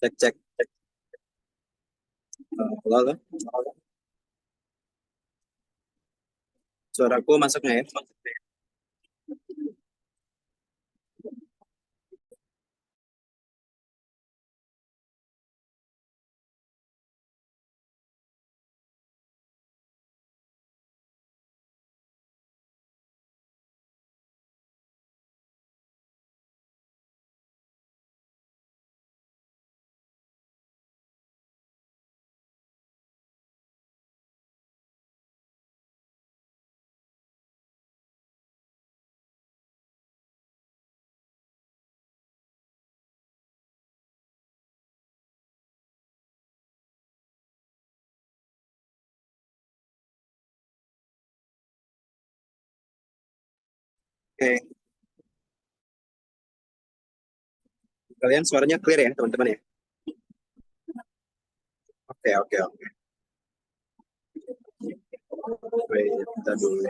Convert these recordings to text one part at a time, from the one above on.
Cek cek. Halo, halo. Suaraku masuk nggak ya? Oke, kalian suaranya clear ya, teman-teman ya? Oke, oke, oke. Wait, kita dulu.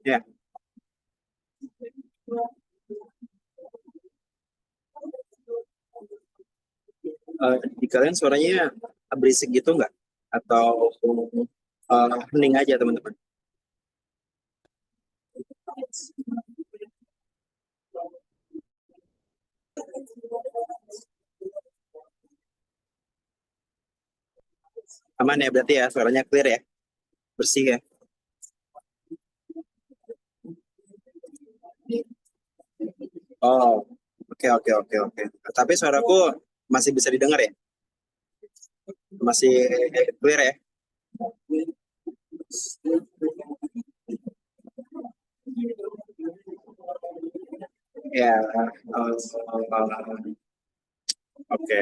Ya, di kalian suaranya berisik gitu nggak? Atau hening aja, teman-teman? Aman ya berarti ya, suaranya clear ya? Bersih ya? Oh, oke, oke, oke, oke. Tapi suaraku masih bisa didengar ya? Masih clear ya? Ya, oke.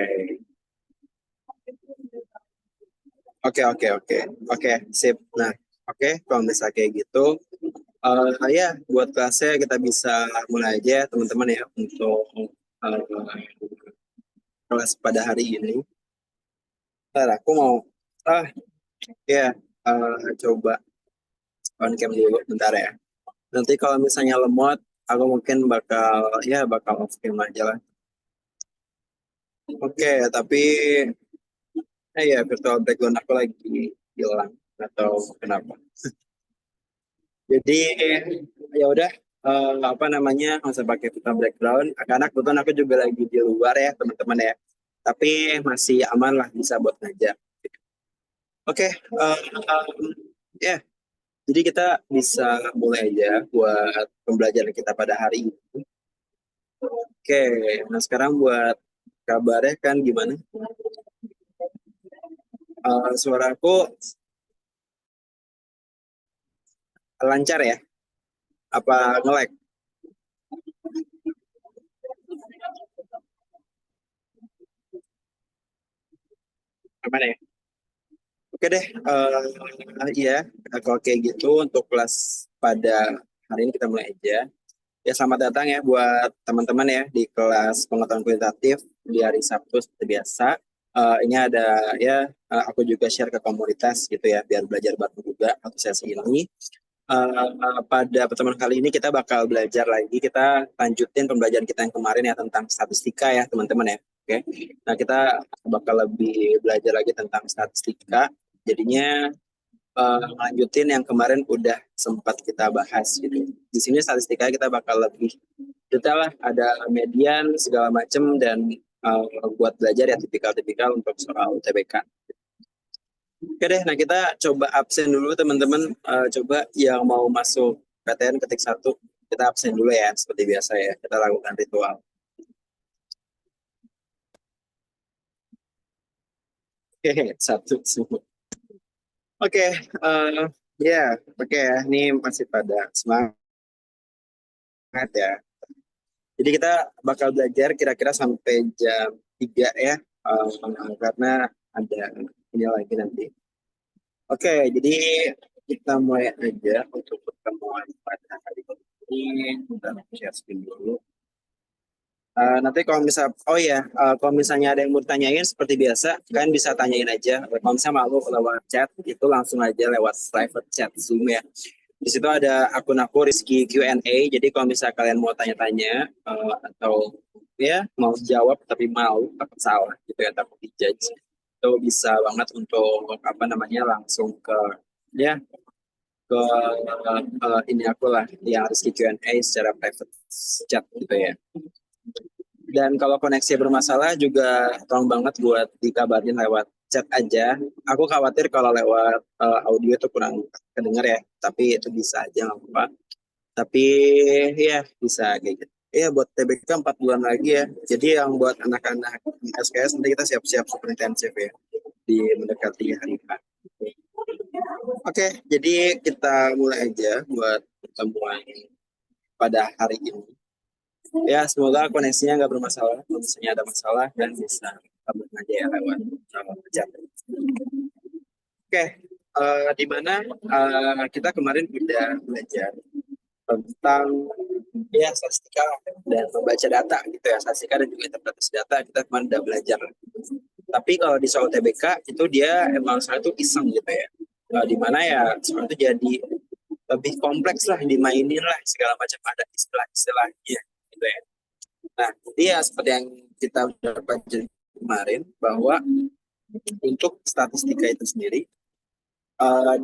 Oke, oke, oke. Oke, sip. Nah, oke, kalau misalnya kayak gitu, ya, buat kelasnya kita bisa mulai aja ya, teman-teman ya, untuk kelas pada hari ini. Ntar aku mau, ah, ya, coba on cam dulu, bentar ya. Nanti kalau misalnya lemot, aku mungkin bakal off cam aja lah. Oke, tapi, ya, virtual background aku lagi hilang, atau kenapa. Jadi ya udah, apa namanya, nggak usah pakai kita background. Karena kebetulan aku juga lagi di luar ya teman-teman ya. Tapi masih aman lah, bisa buat ngajar. Oke, ya. Jadi kita bisa mulai aja buat pembelajaran kita pada hari ini. Oke, nah sekarang buat kabarnya kan gimana? Suaraku lancar ya? Apa nge-lag? Aman ya? Oke deh, iya, kalau kayak gitu untuk kelas pada hari ini kita mulai aja. Ya, selamat datang ya buat teman-teman ya di kelas pengetahuan kualitatif di hari Sabtu seperti biasa. Ini ada ya, aku juga share ke komunitas gitu ya, biar belajar bareng juga untuk sesi ini. Pada pertemuan kali ini kita bakal belajar lagi, kita lanjutin pembelajaran kita yang kemarin ya tentang statistika ya teman-teman ya. Oke, nah kita bakal lebih belajar lagi tentang statistika. Jadinya lanjutin yang kemarin udah sempat kita bahas gitu. Di sini statistika kita bakal lebih detail lah, ada median segala macam dan buat belajar ya tipikal-tipikal untuk soal UTBK. Oke deh, nah kita coba absen dulu teman-teman. Coba yang mau masuk PTN ketik satu, kita absen dulu ya seperti biasa ya. Kita lakukan ritual. Oke, satu semua. Oke, ya, oke ya. Ini masih pada semangat ya. Jadi kita bakal belajar kira-kira sampai jam 3 ya, karena ada ini lagi nanti. Oke, jadi kita mulai aja untuk pertemuan pada hari ini. Kita share screen dulu. Nanti kalau misal, oh ya, kalau misalnya ada yang mau tanyain seperti biasa, kan bisa tanyain aja. Kalau misalnya malu lewat chat, itu langsung aja lewat private chat Zoom ya. Di situ ada akun aku Rizky Q&A. Jadi kalau misalnya kalian mau tanya-tanya atau ya mau jawab tapi mau takut salah gitu ya, takut dijudge, itu bisa banget untuk apa namanya langsung ke ya ke ini aku lah yang Rizky Q&A secara private chat gitu ya. Dan kalau koneksi bermasalah juga tolong banget buat dikabarin lewat chat aja. Aku khawatir kalau lewat audio itu kurang kedengar ya, tapi itu bisa aja nggak apa-apa. Tapi ya bisa kayak gitu. Ya buat TBK 4 bulan lagi ya. Jadi yang buat anak-anak SKS nanti kita siap-siap super intensif ya di mendekati hari H. Oke, jadi kita mulai aja buat pertemuan pada hari ini. Ya, semoga koneksinya nggak bermasalah. Kalau misalnya ada masalah dan bisa kabur aja ya lewat chat. Oke, di mana kita kemarin udah belajar tentang ya statistika dan membaca data gitu ya, statistika dan juga interpretasi data kita kemarin udah belajar. Tapi kalau di soal TBK itu dia emang soal itu iseng gitu ya. Di mana ya soal itu jadi lebih kompleks lah, dimainin lah segala macam ada istilah-istilahnya gitu ya. Nah, jadi ya seperti yang kita udah pelajari kemarin bahwa untuk statistika itu sendiri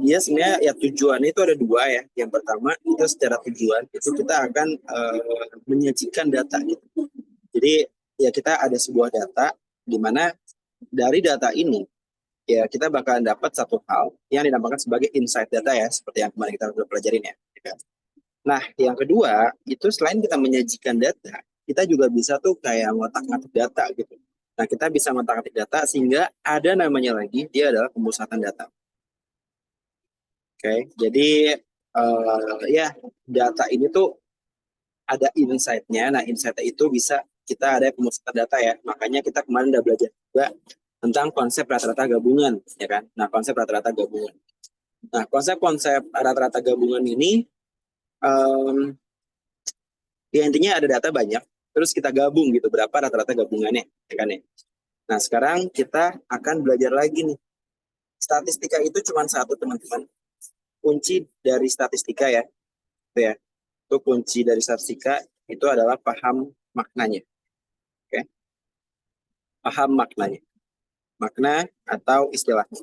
dia sebenarnya ya tujuannya itu ada dua ya. Yang pertama itu secara tujuan itu kita akan menyajikan data gitu. Jadi ya kita ada sebuah data di mana dari data ini ya kita bakalan dapat satu hal yang dinamakan sebagai insight data ya, seperti yang kemarin kita sudah pelajarin ya. Nah, yang kedua itu selain kita menyajikan data, kita juga bisa tuh kayak ngotak-ngatik data gitu. Nah, kita bisa ngotak-ngatik data sehingga ada namanya lagi dia adalah pemusatan data. Oke, jadi ya data ini tuh ada insight-nya. Nah, insight-nya itu bisa kita ada pemusatan data ya. Makanya kita kemarin udah belajar juga tentang konsep rata-rata gabungan, ya kan? Nah, konsep rata-rata gabungan. Nah, konsep-konsep rata-rata gabungan ini, ya intinya ada data banyak, terus kita gabung gitu, berapa rata-rata gabungannya, ya kan ya? Nah, sekarang kita akan belajar lagi nih. Statistika itu cuma satu, teman-teman. Kunci dari statistika ya, itu ya. Itu kunci dari statistika itu adalah paham maknanya. Oke, paham maknanya. Makna atau istilahnya.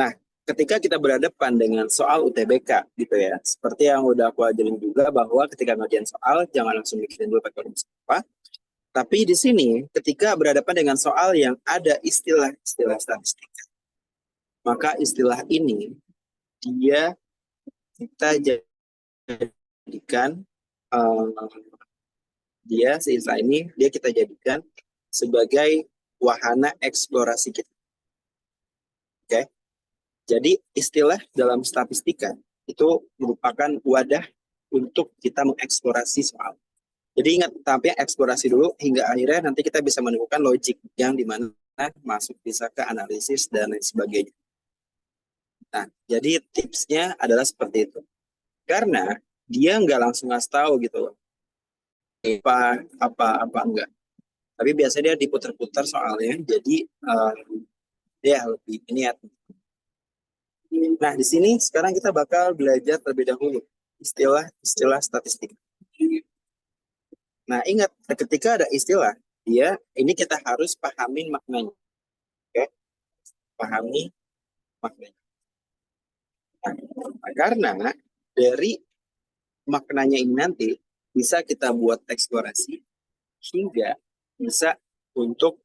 Nah, ketika kita berhadapan dengan soal UTBK gitu ya, seperti yang udah aku ajarin juga bahwa ketika ngerjain soal jangan langsung mikirin dulu pakai rumus apa. Tapi di sini ketika berhadapan dengan soal yang ada istilah-istilah statistik, maka istilah ini dia kita jadikan uh, dia istilah ini dia kita jadikan sebagai wahana eksplorasi kita. Oke. Jadi istilah dalam statistika itu merupakan wadah untuk kita mengeksplorasi soal. Jadi ingat, tapi eksplorasi dulu hingga akhirnya nanti kita bisa menemukan logik yang dimana masuk bisa ke analisis dan lain sebagainya. Nah, jadi tipsnya adalah seperti itu. Karena dia nggak langsung ngasih tahu gitu loh. Apa enggak. Tapi biasanya dia diputar-putar soalnya. Jadi dia lebih ini ya. Nah, di sini sekarang kita bakal belajar terlebih dahulu istilah statistik. Nah, ingat ketika ada istilah, dia ini kita harus pahamin maknanya. Oke? Pahami maknanya. Nah, karena dari maknanya ini nanti bisa kita buat eksplorasi hingga bisa untuk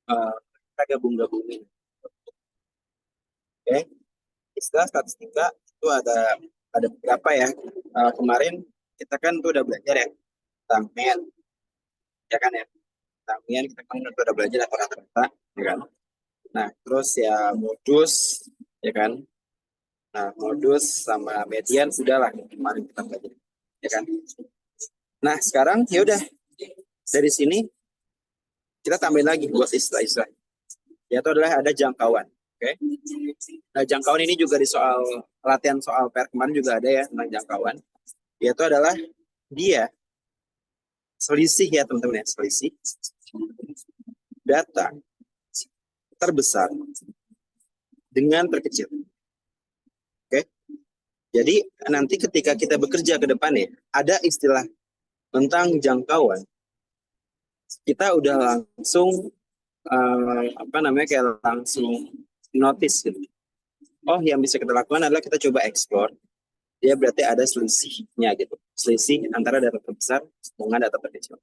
kita gabung-gabungin. Oke, istilah statistika itu ada beberapa ya. Kemarin kita kan tuh udah belajar ya tentang ya kan ya. Tentang kita kan udah belajar rata-rata, ya kan. Nah, terus ya modus, ya kan. Nah, modus sama median sudahlah kemarin kita belajar, ya kan. Nah, sekarang ya udah dari sini kita tambahin lagi buat istilah-istilah. Yaitu adalah ada jangkauan. Oke. Nah, jangkauan ini juga di soal latihan soal PR kemarin juga ada ya tentang jangkauan. Yaitu adalah dia selisih ya teman-teman ya, selisih data terbesar dengan terkecil. Oke. Jadi nanti ketika kita bekerja ke depannya, ada istilah tentang jangkauan, kita udah langsung apa namanya kayak langsung notice gitu. Oh, yang bisa kita lakukan adalah kita coba explore. Dia berarti ada selisihnya gitu. Selisih antara data terbesar dengan data terkecil.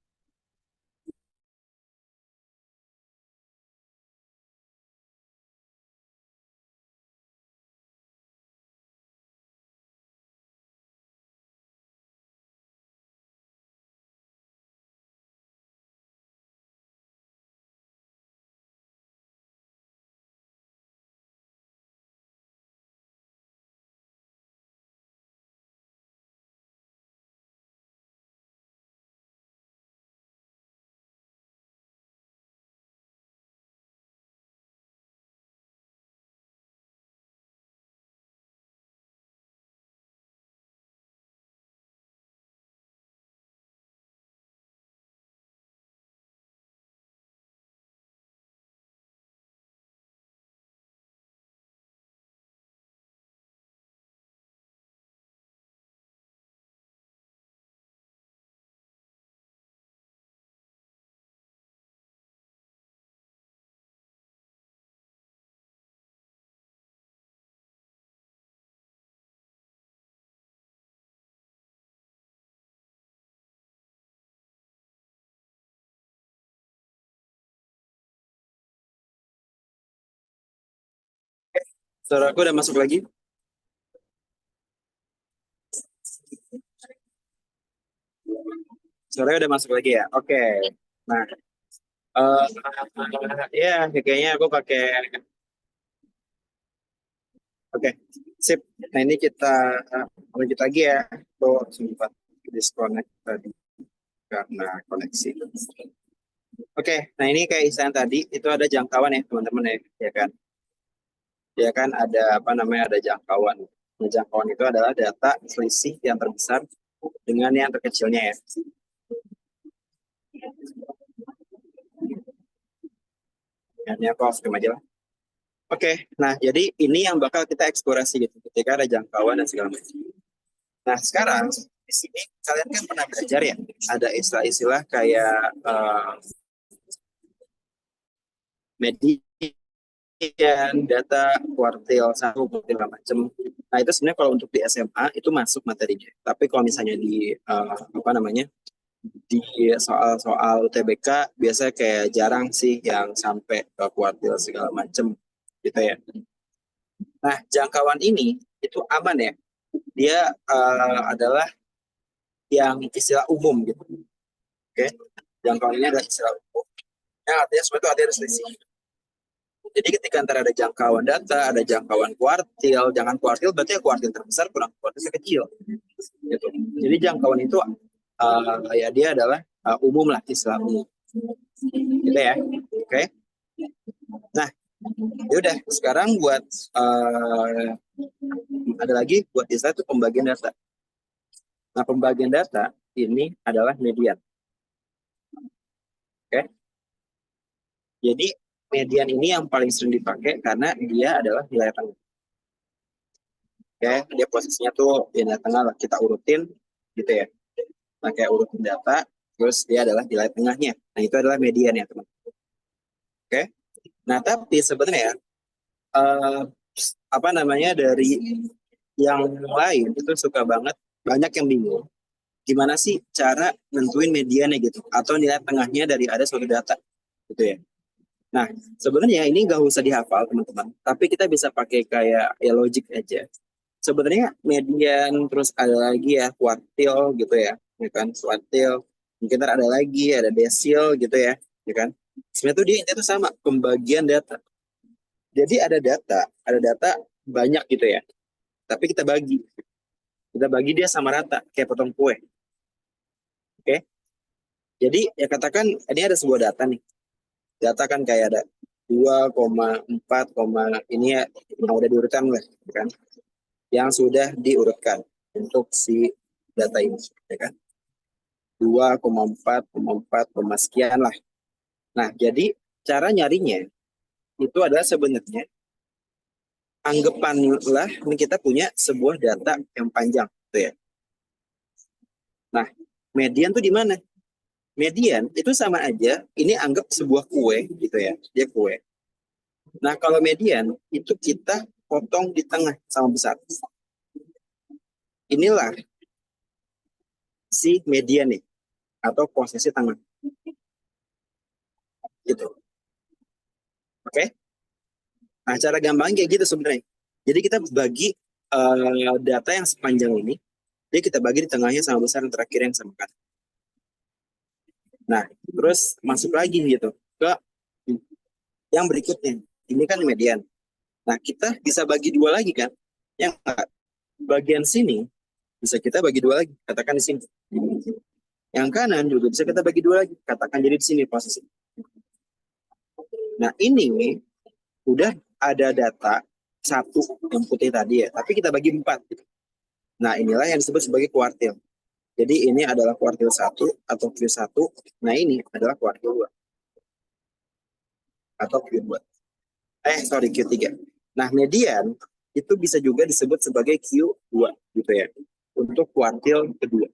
Suara aku udah masuk lagi? Suaranya udah masuk lagi ya? Oke. Nah, eh ya kayaknya aku pakai. Oke, sip. Nah ini kita lanjut lagi ya. Tuh sempat disconnect tadi karena koneksi. Oke, nah ini kayak istilah tadi itu ada jangkauan ya teman-teman ya, ya kan? Ya kan ada apa namanya ada jangkauan. Nah, jangkauan itu adalah data selisih yang terbesar dengan yang terkecilnya ya. Ya, ini aku off aja lah. Oke, nah jadi ini yang bakal kita eksplorasi gitu ketika ada jangkauan dan segala macam. Nah sekarang di sini kalian kan pernah belajar ya, ada istilah-istilah kayak median, data, kuartil satu, kuartil macam. Nah itu sebenarnya kalau untuk di SMA itu masuk materinya. Tapi kalau misalnya di apa namanya di soal-soal UTBK biasanya kayak jarang sih yang sampai ke kuartil segala macam gitu ya. Nah jangkauan ini itu aman ya. Dia adalah yang istilah umum gitu. Oke, jangkauan ini adalah istilah umum. Yang artinya sebenarnya itu ada selisih. Jadi ketika antara ada jangkauan data, ada jangkauan kuartil, jangan kuartil berarti ya kuartil terbesar kurang kuartil kecil. Gitu. Jadi jangkauan itu ya dia adalah umum lah istilah umum. Gitu ya. Oke. Okay. Nah, yaudah sekarang buat ada lagi buat istilah itu pembagian data. Nah, pembagian data ini adalah median. Oke. Okay. Jadi median ini yang paling sering dipakai karena dia adalah nilai tengah. Oke, dia posisinya tuh di nilai tengah lah kita urutin gitu ya. Nah, kayak urutin data, terus dia adalah nilai tengahnya. Nah, itu adalah median ya, teman. Oke. Nah, tapi sebenarnya eh, apa namanya dari yang lain itu suka banget banyak yang bingung gimana sih cara nentuin mediannya gitu atau nilai tengahnya dari ada suatu data gitu ya. Nah, sebenarnya ini nggak usah dihafal teman-teman, tapi kita bisa pakai kayak ya logik aja. Sebenarnya median terus ada lagi ya kuartil gitu ya kan kuartil. Mungkin ntar ada lagi ada desil gitu ya kan. Sebenarnya tuh dia itu sama pembagian data. Jadi ada data banyak gitu ya. Tapi kita bagi dia sama rata kayak potong kue. Oke. Jadi ya katakan ini ada sebuah data nih. Data kan kayak ada 2,4, ini ya yang udah diurutkan lah, kan? Yang sudah diurutkan untuk si data ini, ya kan? 2,4, 4, sekian lah. Nah, jadi cara nyarinya itu adalah sebenarnya anggapanlah ini kita punya sebuah data yang panjang, gitu ya. Nah, median tuh di mana? Median itu sama aja, ini anggap sebuah kue, gitu ya, dia kue. Nah, kalau median itu kita potong di tengah sama besar. Inilah si median nih, atau posisi tengah. Gitu. Oke? Nah, cara gampang kayak gitu sebenarnya. Jadi kita bagi data yang sepanjang ini, jadi kita bagi di tengahnya sama besar yang terakhir yang sama kan. Nah, terus masuk lagi gitu ke yang berikutnya. Ini kan median. Nah, kita bisa bagi dua lagi kan. Yang bagian sini bisa kita bagi dua lagi. Katakan di sini. Yang kanan juga bisa kita bagi dua lagi. Katakan jadi di sini posisi. Nah, ini udah ada data satu yang putih tadi ya. Tapi kita bagi 4. Nah, inilah yang disebut sebagai kuartil. Jadi ini adalah kuartil 1 atau Q1. Nah, ini adalah kuartil 2 atau Q2. Sorry, Q3. Nah, median itu bisa juga disebut sebagai Q2 gitu ya. Untuk kuartil kedua.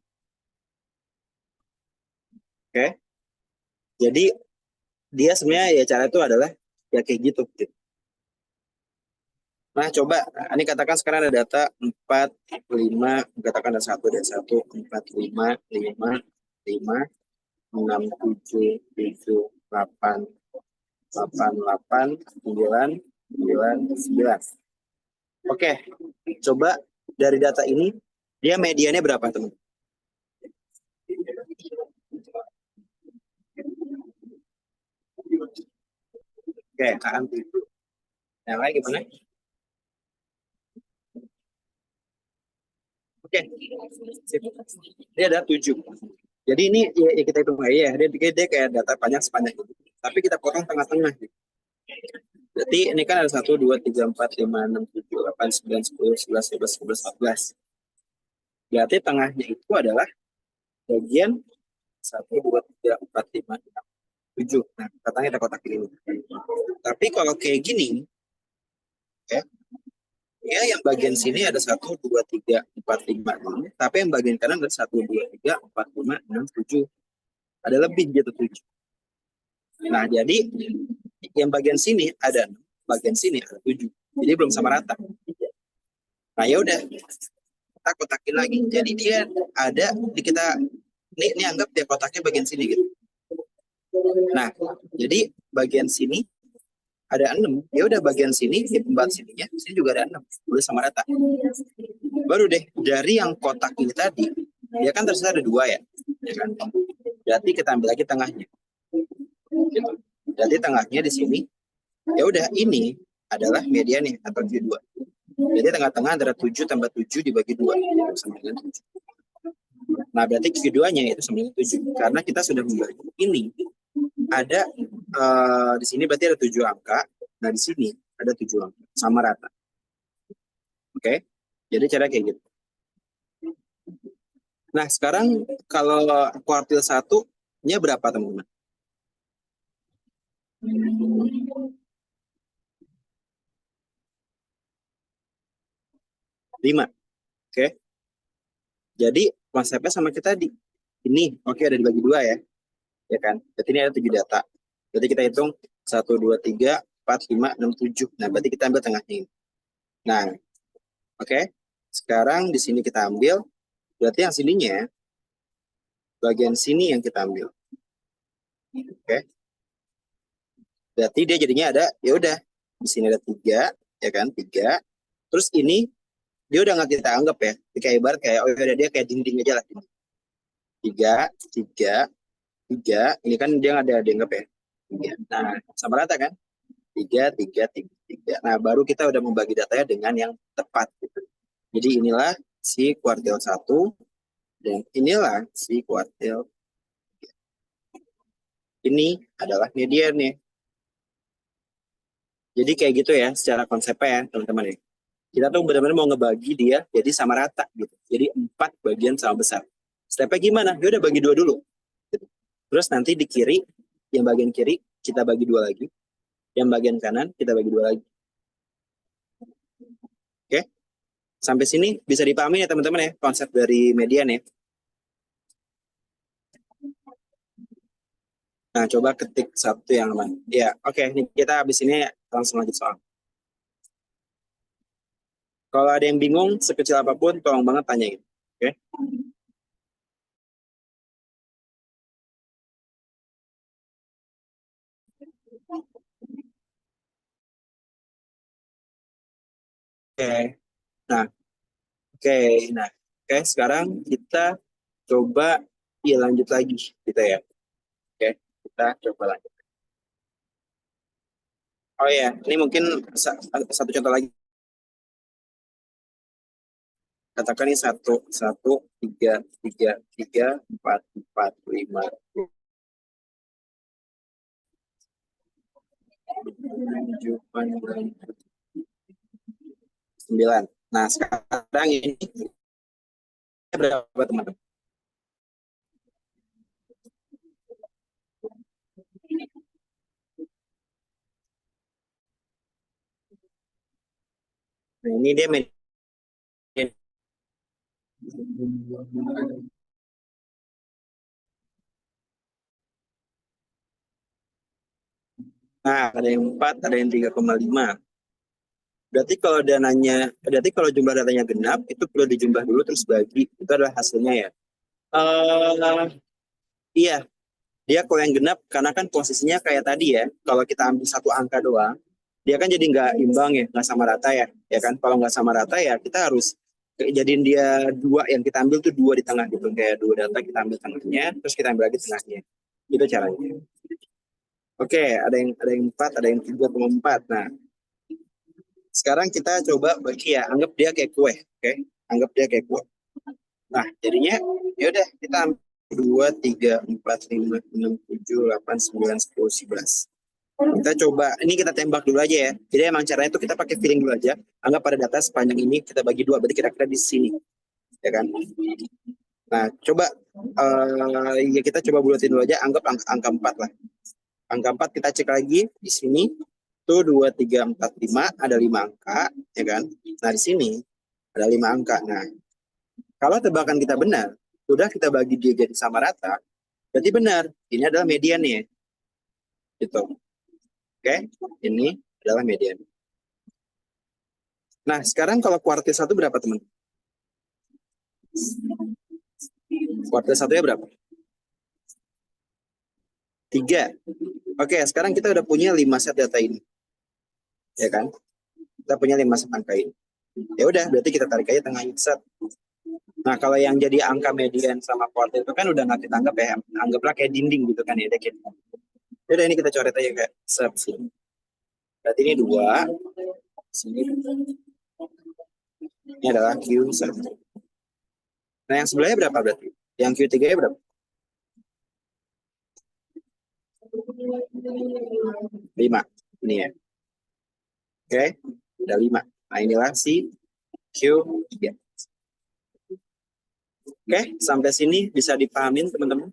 Oke. Jadi dia sebenarnya ya cara itu adalah ya kayak gitu. Nah, coba ini katakan sekarang ada data 4, 5, katakan ada 1, ada 1, 4, 5, 5, 5, 6, 7, 7, 8, 8, 8, 9, 9, 9. Oke, coba dari data ini, dia mediannya berapa, teman? Oke, KM. Yang lain gimana? Oke, sip. Dia ada 7. Jadi ini ya kita hitung aja ya, dia kayak data panjang sepanjang itu. Tapi kita potong tengah-tengah. Berarti ini kan ada 1, 2, 3, 4, 5, 6, 7, 8, 9, 10, 11, 12, 13, 14. Berarti tengahnya itu adalah bagian 1, 2, 3, 4, 5, 6, 7. Nah, katanya ada kotak ini. Tapi kalau kayak gini, ya, ya yang bagian sini ada 1, 2, 3, 4, 5, 6. Tapi yang bagian kanan ada 1, 2, 3, 4, 5, 6, 7. Ada lebih gitu 7. Nah, jadi yang bagian sini ada 6, bagian sini ada 7. Jadi belum sama rata. Nah, ya udah, kita kotakin lagi. Jadi dia ada di kita ini anggap dia kotaknya bagian sini gitu. Nah, jadi bagian sini ada 6. Ya udah bagian sini, di pembat sininya, sini juga ada 6. Udah sama rata. Baru deh dari yang kotak ini tadi, ya kan ternyata ada 2 ya. Ya kan? Berarti kita ambil lagi tengahnya. Gitu. Berarti tengahnya di sini. Ya udah ini adalah mediannya atau Q2. Jadi tengah-tengah antara 7 tambah 7 dibagi 2 sama dengan 7. Nah, berarti Q2-nya itu sama dengan 7. Karena kita sudah membagi ini ada di sini berarti ada 7 angka. Nah, di sini ada 7 angka sama rata. Oke. Jadi cara kayak gitu. Nah, sekarang kalau kuartil 1-nya berapa, teman-teman? 5. Oke. Jadi konsepnya sama kita di ini. Oke, ada dibagi 2 ya. Ya kan? Berarti ini ada 7 data. Berarti kita hitung 1, 2, 3, 4, 5, 6, 7. Nah, berarti kita ambil tengahnya ini. Nah, oke. Sekarang di sini kita ambil. Berarti yang sininya bagian sini yang kita ambil. Oke. Berarti dia jadinya ada, ya udah, di sini ada 3, ya kan, 3. Terus ini dia udah nggak kita anggap ya, kayak ibarat kayak oh ya dia kayak dinding aja lah. 3, 3, 3. Ini kan dia nggak ada dianggap ya. 3. Nah, sama rata kan? 3, 3, 3, 3. Nah, baru kita udah membagi datanya dengan yang tepat gitu. Jadi inilah si kuartil 1 dan inilah si kuartil. Ini adalah median nih. Jadi kayak gitu ya secara konsepnya ya teman-teman ya. Kita tuh benar-benar mau ngebagi dia jadi sama rata gitu. Jadi 4 bagian sama besar. Stepnya gimana? Ya udah bagi 2 dulu. Gitu. Terus nanti di kiri, yang bagian kiri kita bagi 2 lagi. Yang bagian kanan kita bagi 2 lagi. Sampai sini bisa dipahami ya teman-teman ya, konsep dari median ya. Nah, coba ketik satu yang lain. Ya, oke. Ini kita habis ini langsung lanjut soal. Kalau ada yang bingung, sekecil apapun, tolong banget tanyain. Oke? Oke. Nah, oke. Nah, oke. Sekarang kita coba ya lanjut lagi, gitu ya. Oke, kita coba lanjut. Oh ya, ini mungkin satu contoh lagi. Katakan ini satu, satu, tiga, tiga, tiga, empat, empat, lima, tujuh, delapan, sembilan. Nah, sekarang ini berapa teman-teman? Nah, ini dia median. Nah, ada yang 4, ada yang 3,5. Berarti kalau jumlah datanya genap, itu perlu dijumlah dulu terus bagi. Itu adalah hasilnya ya. Eh iya, dia kalau yang genap, karena kan posisinya kayak tadi ya, kalau kita ambil satu angka doang, dia kan jadi nggak imbang ya, nggak sama rata ya. Ya kan, kalau nggak sama rata ya kita harus jadiin dia dua, yang kita ambil tuh dua di tengah gitu. Kayak dua data kita ambil tengahnya, terus kita ambil lagi tengahnya. Itu caranya. Oke, ada yang 4, ada yang 3,4. Nah, sekarang kita coba bagi ya, anggap dia kayak kue, oke? Anggap dia kayak kue. Nah, jadinya ya udah kita ambil 2, 3, 4, 5, 6, 7, 8, 9, 10, 11. Kita coba, ini kita tembak dulu aja ya. Jadi emang caranya itu kita pakai feeling dulu aja. Anggap pada data sepanjang ini kita bagi dua, berarti kira-kira di sini, ya kan? Nah, coba ya kita coba bulatin dulu aja, anggap angka 4 lah. Angka 4 kita cek lagi di sini. Tuh 2, 3, 4, 5, ada 5 angka, ya kan? Nah, di sini ada 5 angka. Nah, kalau tebakan kita benar, sudah kita bagi dia jadi sama rata, berarti benar. Ini adalah mediannya, gitu. Oke, ini adalah median. Nah, sekarang kalau kuartil satu berapa teman? Kuartil satunya berapa? 3. Oke, sekarang kita udah punya 5 set data ini, ya kan? Kita punya 5 set angka ini. Ya udah, berarti kita tarik aja tengah set. Nah, kalau yang jadi angka median sama kuartil itu kan udah nggak kita anggap ya, anggaplah kayak dinding gitu kan ya, deket. Udah ini kita coret aja kayak set sini. Berarti ini 2, sini. Ini adalah Q1. Nah, yang sebelahnya berapa berarti? Yang Q3-nya berapa? 5. Ini ya. Oke, ada 5. Nah, inilah si Q3. Oke, sampai sini bisa dipahamin teman-teman?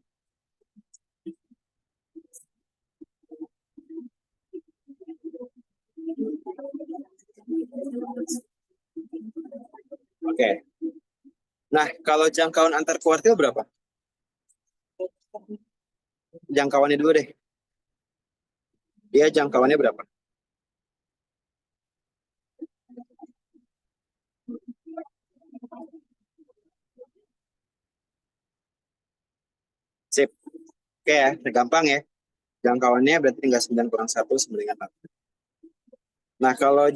Oke. Nah, kalau jangkauan antar kuartil berapa? Jangkauannya dulu deh. Dia jangkauannya berapa? Sip. Oke ya, gampang ya. Jangkauannya berarti tinggal 9 kurang 1 sama dengan 4. Nah, kalau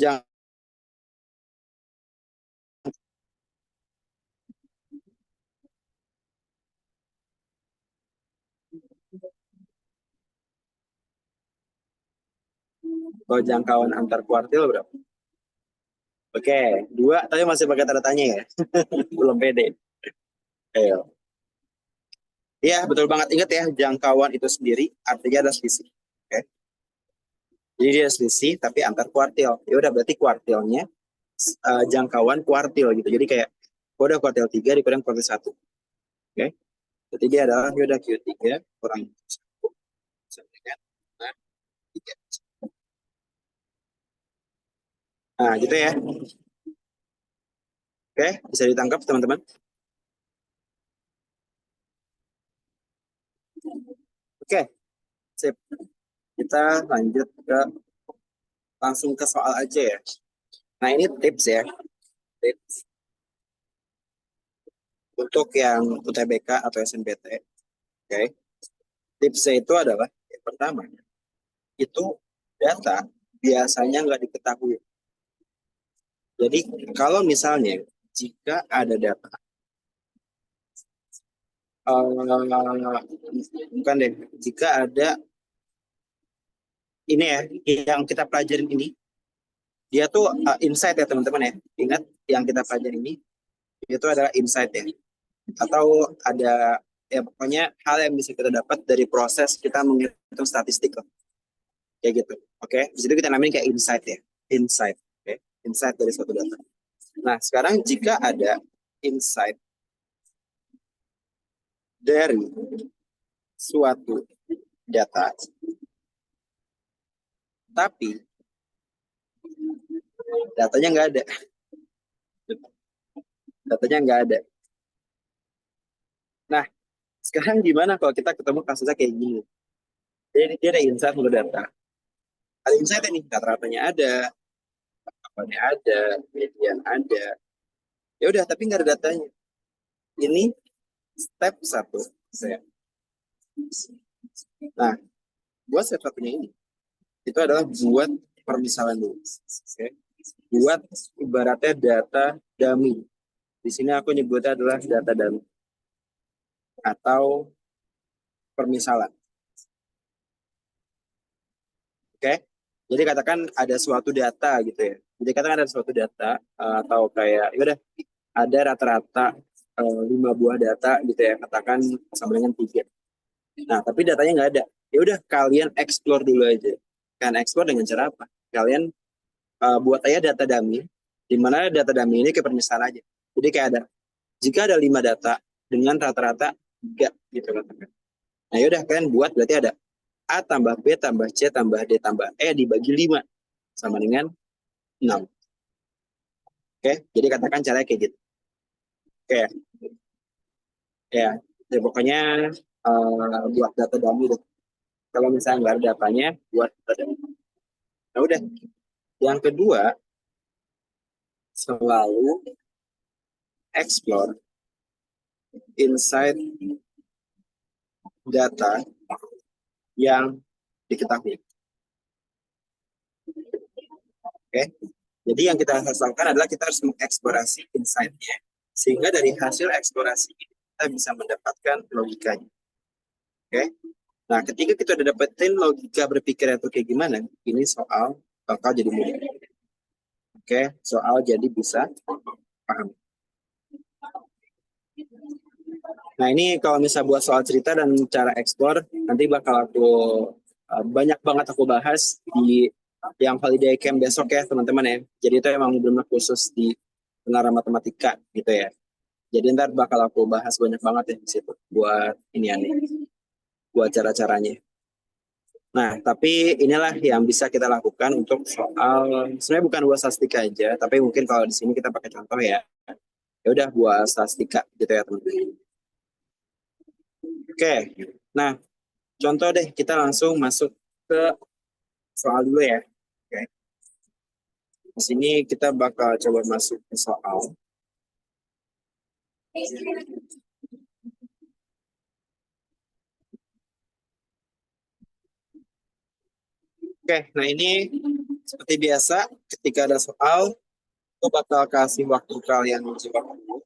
jangkauan antar kuartil berapa? Oke, 2, tapi masih pakai tanda tanya ya. Belum pede. Ayo. Iya, betul banget. Ingat ya, jangkauan itu sendiri artinya ada selisih. Oke. Jadi dia selisih tapi antar kuartil. Ya udah berarti kuartilnya jangkauan kuartil gitu. Jadi kayak udah kuartil 3 dikurang kuartil 1. Oke. Jadi dia adalah ya udah Q3 kurang 1 sama dengan 3. Nah, gitu ya. Oke, bisa ditangkap teman-teman? Oke, sip. Kita lanjut langsung ke soal aja ya. Nah, ini tips ya. Tips untuk yang UTBK atau SNBT. Oke. Tipsnya itu adalah yang pertama, itu data biasanya nggak diketahui. Jadi kalau misalnya jika ada data, bukan deh, jika ada ini ya, yang kita pelajarin ini, dia tuh insight ya teman-teman ya. Ingat yang kita pelajari ini, itu adalah insight ya. Atau ada ya pokoknya hal yang bisa kita dapat dari proses kita menghitung statistik loh. Kayak gitu. Oke, di situ kita namain kayak insight ya. Insight. Oke, insight dari suatu data. Nah, sekarang jika ada insight dari suatu data, tapi datanya nggak ada. Datanya nggak ada. Nah, sekarang gimana kalau kita ketemu kasusnya kayak gini? Jadi dia ada insight menurut data. Ada insight ini, rata-ratanya ada, apanya ada, median ada. Ya udah, tapi nggak ada datanya. Ini step satu. Nah, buat step satunya ini, itu adalah buat permisalan dulu. Oke. Buat ibaratnya data dummy. Di sini aku nyebutnya adalah data dummy atau permisalan. Oke. Jadi katakan ada suatu data gitu ya. Jadi katakan ada suatu data atau kayak ya udah ada rata-rata 5 buah data gitu ya. Katakan sama dengan 3. Nah, tapi datanya nggak ada. Ya udah kalian explore dulu aja. Kalian explore dengan cara apa? Kalian buat aja data dummy, di mana data dummy ini kayak permisalan aja. Jadi kayak ada, jika ada 5 data dengan rata-rata 3 gitu kan. Nah yaudah kalian buat berarti ada A tambah B tambah C tambah D tambah E dibagi 5 sama dengan 6. Oke, jadi katakan caranya kayak gitu. Oke, ya, ya pokoknya buat data dummy deh. Kalau misalnya nggak ada datanya, buat data dummy. Nah udah, yang kedua, selalu explore inside data yang diketahui. Oke, jadi yang kita harus lakukan adalah kita harus mengeksplorasi insight-nya, sehingga dari hasil eksplorasi ini kita bisa mendapatkan logikanya. Oke, nah ketika kita udah dapetin logika berpikir itu kayak gimana, ini soal bakal jadi mudah. Oke, soal jadi bisa paham. Nah ini kalau misalnya buat soal cerita dan cara ekspor, nanti bakal aku banyak banget aku bahas di yang holiday camp besok ya teman-teman ya. Jadi itu emang benar khusus di pengarah matematika gitu ya. Jadi ntar bakal aku bahas banyak banget ya di situ buat ini nih, buat cara-caranya. Nah, tapi inilah yang bisa kita lakukan untuk soal sebenarnya bukan buat statistika aja, tapi mungkin kalau di sini kita pakai contoh ya. Ya udah buat statistika gitu ya teman-teman. Oke. Nah, contoh deh kita langsung masuk ke soal dulu ya. Oke. Di sini kita bakal coba masuk ke soal. Oke, nah ini seperti biasa ketika ada soal, aku bakal kasih waktu kalian menjawab dulu.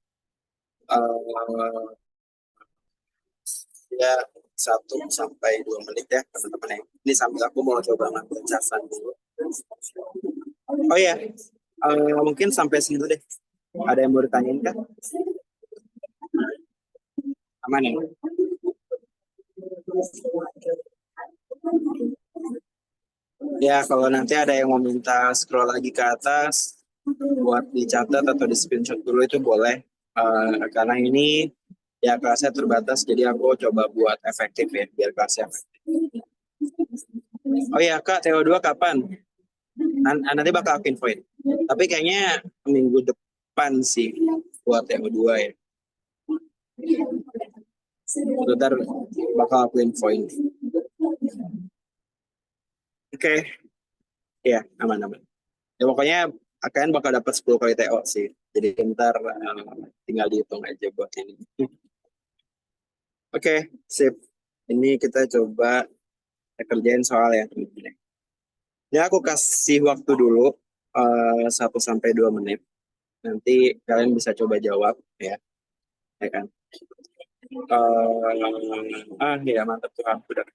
Ya 1 sampai 2 menit ya teman-teman ya. Ini sambil aku mau coba ngambil casan dulu. Oh ya, mungkin sampai sini dulu deh. Ada yang mau ditanyain kan? Aman ya? Ya, kalau nanti ada yang mau minta scroll lagi ke atas, buat dicatat atau di screenshot dulu itu boleh. Karena ini ya kelasnya terbatas, jadi aku coba buat efektif ya, biar kelasnya efektif. Oh iya, Kak, TO2 kapan? Nanti bakal aku infoin. Tapi kayaknya minggu depan 8 sih buat yang kedua ya. Bentar bakal aku infoin. Oke, ya aman-aman. Ya pokoknya kalian bakal dapat 10 kali TO sih. Jadi ntar tinggal dihitung aja buat ini. Oke, sip. Ini kita coba kerjain soal ya teman-teman. Ya aku kasih waktu dulu 1 sampai 2 menit. Nanti kalian bisa coba jawab ya kan. Ya mantap tuh aku udah.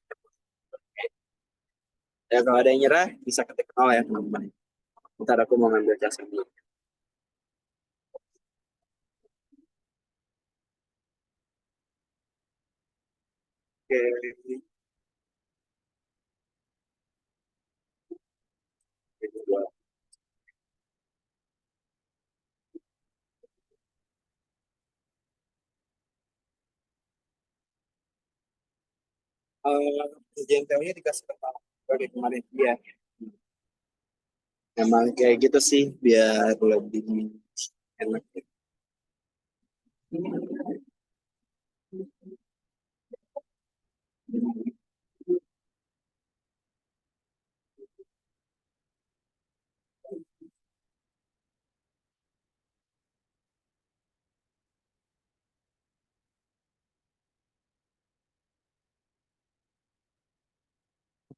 Ya kalau ada yang nyerah bisa ketik nol ya teman-teman. Ntar aku mau ngambil jasa dulu. Oke. Ujian teorinya dikasih kepala dari kemarin dia. Emang kayak gitu sih biar lebih enak.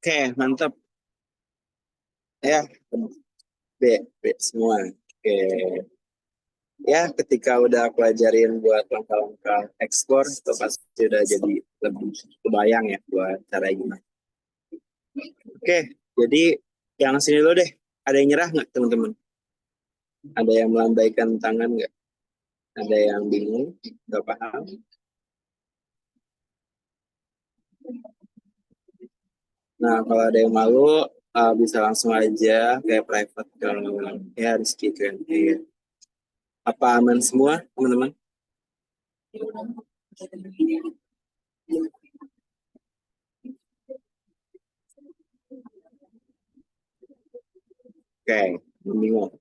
Oke, mantap. Ya, B, B semua. Oke. Ya, ketika udah pelajarin buat langkah-langkah ekspor, itu pasti udah jadi lebih kebayang ya buat cara gimana. Oke, jadi yang sini dulu deh. Ada yang nyerah nggak teman-teman? Ada yang melambaikan tangan nggak? Ada yang bingung? Nggak paham? Nah, kalau ada yang malu, bisa langsung aja kayak private ke ya Rizky kan. Iya. Apa aman semua, teman-teman? Oke, bingung.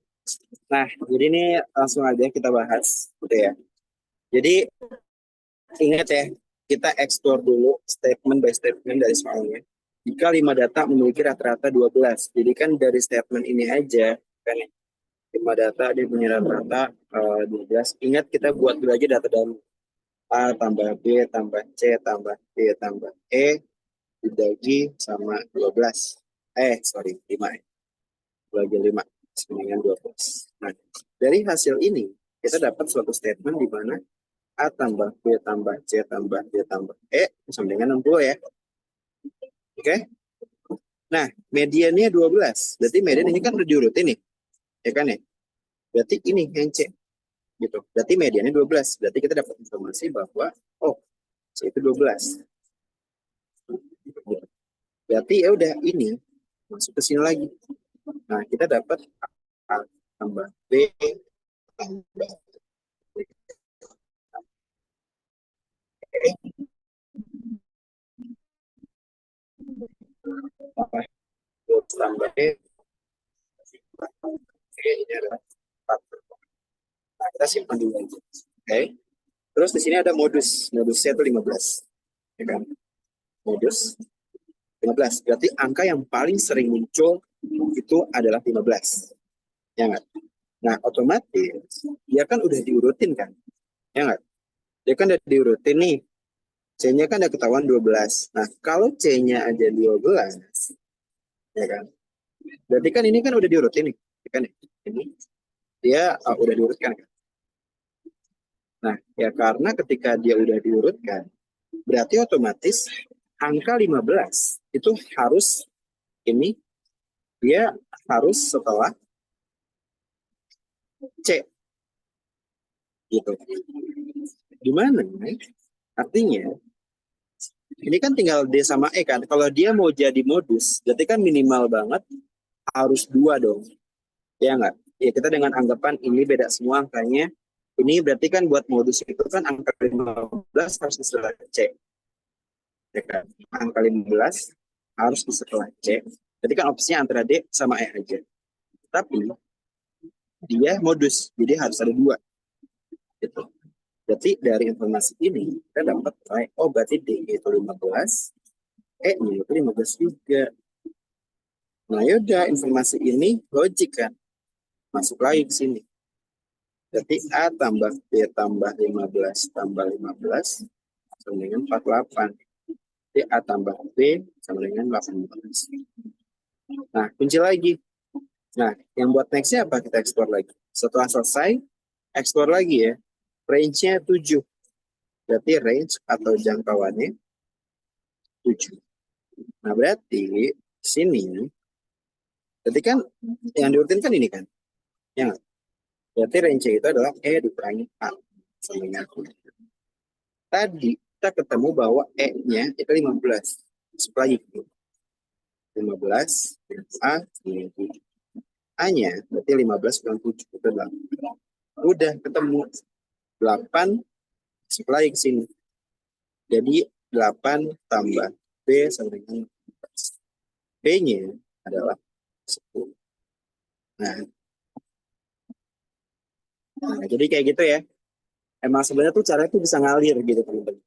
Nah, jadi ini langsung aja kita bahas, gitu ya. Jadi ingat ya, kita explore dulu statement by statement dari soalnya. Jika 5 data memiliki rata-rata 12, jadi kan dari statement ini aja, kan 5 data dia punya rata-rata 12. Ingat kita buat dulu aja data dalam A tambah B tambah C tambah D tambah E dibagi sama 12. Sorry, 5 ya. Bagi 5 sama dengan 12. Nah, dari hasil ini kita dapat suatu statement di mana A tambah B tambah C tambah D tambah E sama dengan 60 ya. Oke? Nah, mediannya 12. Berarti median ini kan udah diurutin nih. Ya kan ya? Berarti ini yang C. Gitu. Berarti mediannya 12. Berarti kita dapat informasi bahwa, oh, C itu 12. Berarti ya udah ini masuk ke sini lagi. Nah, kita dapat A tambah B tambah E tambah E. E ini adalah 4. Nah, kita simpan dulu aja. Oke. Terus di sini ada modus. Modusnya itu 15. Ya kan? Modus 15. Berarti angka yang paling sering muncul itu adalah 15. Ya nggak? Nah, otomatis dia kan udah diurutin kan? Ya nggak? Dia kan udah diurutin nih. C-nya kan udah ketahuan 12. Nah, kalau C-nya aja 12, ya kan? Berarti kan ini kan udah diurutin nih. Ya kan? Ini dia udah diurutkan kan? Nah, ya karena ketika dia udah diurutkan, berarti otomatis angka 15 itu harus ini dia harus setelah C gitu. Gimana? Artinya ini kan tinggal D sama E kan. Kalau dia mau jadi modus, berarti kan minimal banget harus 2 dong. Ya nggak? Ya kita dengan anggapan ini beda semua angkanya. Ini berarti kan buat modus itu kan angka 15 harus di setelah C. Ya kan? Angka 15 harus di setelah C. Jadi kan opsinya antara D sama E aja. Tapi dia modus, jadi harus ada dua gitu. Berarti dari informasi ini kita dapat oh berarti D itu 15, E-nya itu 15 juga. Nah yaudah, informasi ini logik kan, masuk lagi ke sini. Berarti A tambah B tambah 15 tambah 15 sama dengan 48. Jadi A tambah B sama dengan 18. Nah, kunci lagi. Nah, yang buat nextnya apa? Kita explore lagi. Setelah selesai, explore lagi ya. Range-nya 7. Berarti range atau jangkauannya 7. Nah, berarti sini, berarti kan yang diurutin kan ini kan? Ya nggak? Berarti range itu adalah E dikurangi A. Sama dengan tadi kita ketemu bahwa E-nya itu 15. Masuk lagi. 15 A dengan 7. A-nya berarti 15 kurang 7 itu 8. Udah ketemu 8, masuk lagi ke sini. Jadi 8 tambah B sama dengan 14. B-nya adalah 10. Nah, jadi kayak gitu ya. Emang sebenarnya tuh caranya tuh bisa ngalir gitu teman-teman.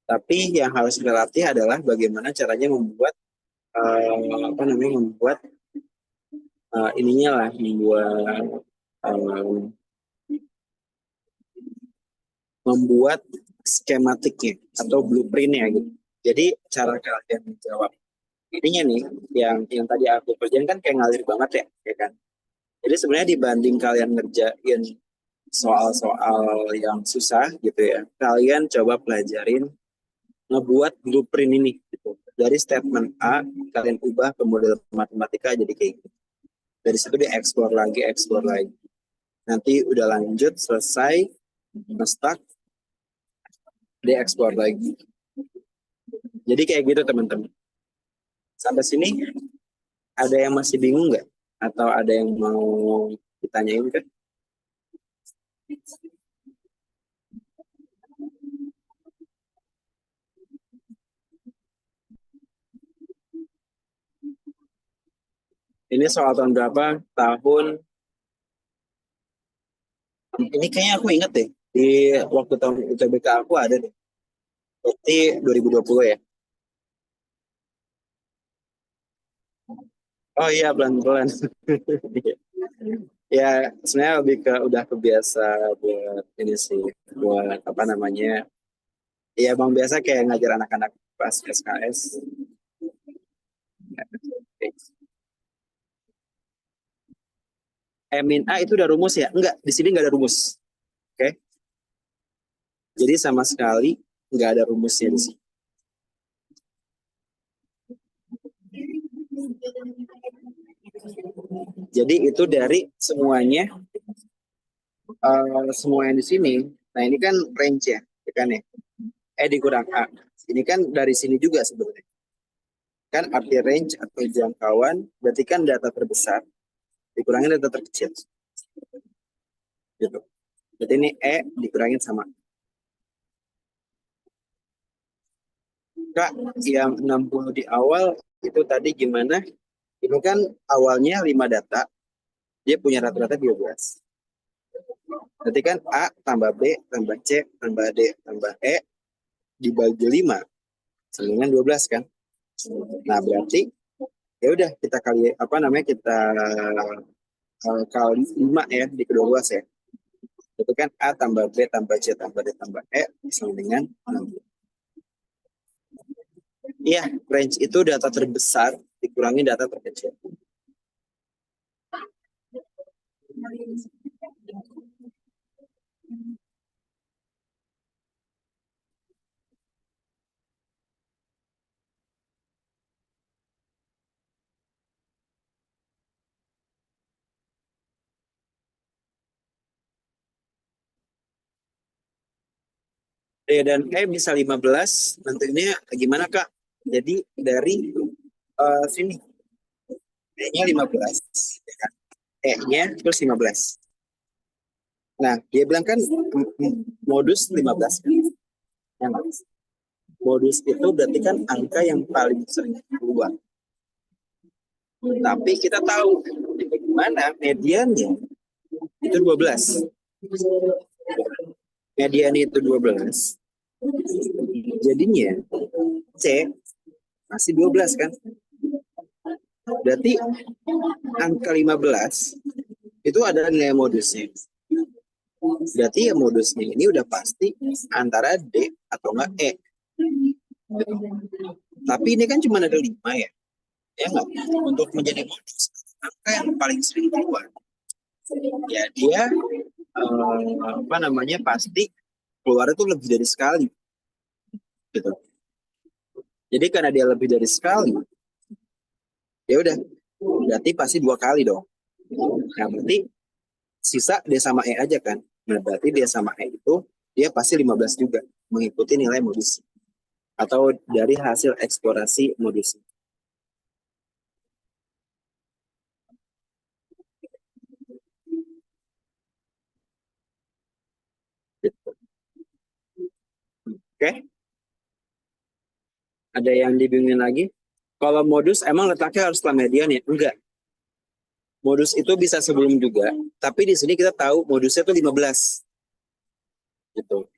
Tapi yang harus dilatih adalah bagaimana caranya membuat apa namanya membuat ininya lah, membuat skematiknya atau blueprintnya gitu. Jadi cara kalian menjawab ininya nih, yang tadi aku kerjain kan kayak ngalir banget ya kan. Jadi sebenarnya dibanding kalian ngerjain soal-soal yang susah gitu ya, kalian coba pelajarin ngebuat blueprint ini gitu. Dari statement A kalian ubah ke model matematika jadi kayak gitu. Dari situ explore lagi. Nanti udah lanjut selesai, nge-stuck, explore lagi. Jadi kayak gitu teman-teman. Sampai sini ada yang masih bingung nggak? Atau ada yang mau ditanyain kan? Ini soal tahun berapa? Tahun ini kayaknya aku inget deh. Di waktu tahun UTBK aku ada deh. Berarti 2020 ya. Oh iya, pelan-pelan. Ya, sebenarnya lebih ke udah kebiasa buat ini sih, buat apa namanya? Ya, bang biasa kayak ngajar anak-anak pas SKS. Min A itu udah rumus ya? Enggak, di sini nggak ada rumus. Oke? Jadi sama sekali nggak ada rumusnya di sini. Jadi itu dari semuanya, semua yang di sini. Nah ini kan range ya kan ya? Dikurang A. Ini kan dari sini juga sebenarnya. Kan arti range atau jangkauan, berarti kan data terbesar dikurangi data terkecil. Gitu. Berarti ini dikurangin sama Kak, yang 60 di awal itu tadi gimana? Ini kan awalnya 5 data, dia punya rata-rata 12. Berarti kan A tambah B tambah C tambah D tambah E dibagi 5 sama dengan 12 kan? Nah, berarti ya udah kita kali apa namanya kita kali 5 ya di kedua luas ya. Itu kan A tambah B tambah C tambah D tambah E sama dengan 6. Iya, range itu data terbesar dikurangi data terkecil. D dan E bisa 15, nantinya gimana Kak? Jadi dari sini, E-nya 15, ya kan? E-nya terus 15. Nah, dia bilang kan modus 15. Ya, modus itu berarti kan angka yang paling sering keluar. Tapi kita tahu gimana mediannya itu 12. Mediannya itu 12. Jadinya C masih 12 kan? Berarti angka 15 itu ada nilai modusnya. Berarti ya modusnya ini udah pasti antara D atau enggak E. Tapi ini kan cuma ada 5 ya. Ya enggak? Untuk menjadi modus, angka yang paling sering keluar. Ya dia apa namanya pasti keluar itu lebih dari sekali. Gitu. Jadi karena dia lebih dari sekali, ya udah berarti pasti 2 kali dong. Nah berarti sisa D sama E aja kan. Nah berarti D sama E itu dia pasti 15 juga mengikuti nilai modus atau dari hasil eksplorasi modus. Gitu. Oke, ada yang dibingungin lagi? Kalau modus emang letaknya harus setelah median ya? Enggak. Modus itu bisa sebelum juga, tapi di sini kita tahu modusnya itu 15. Gitu.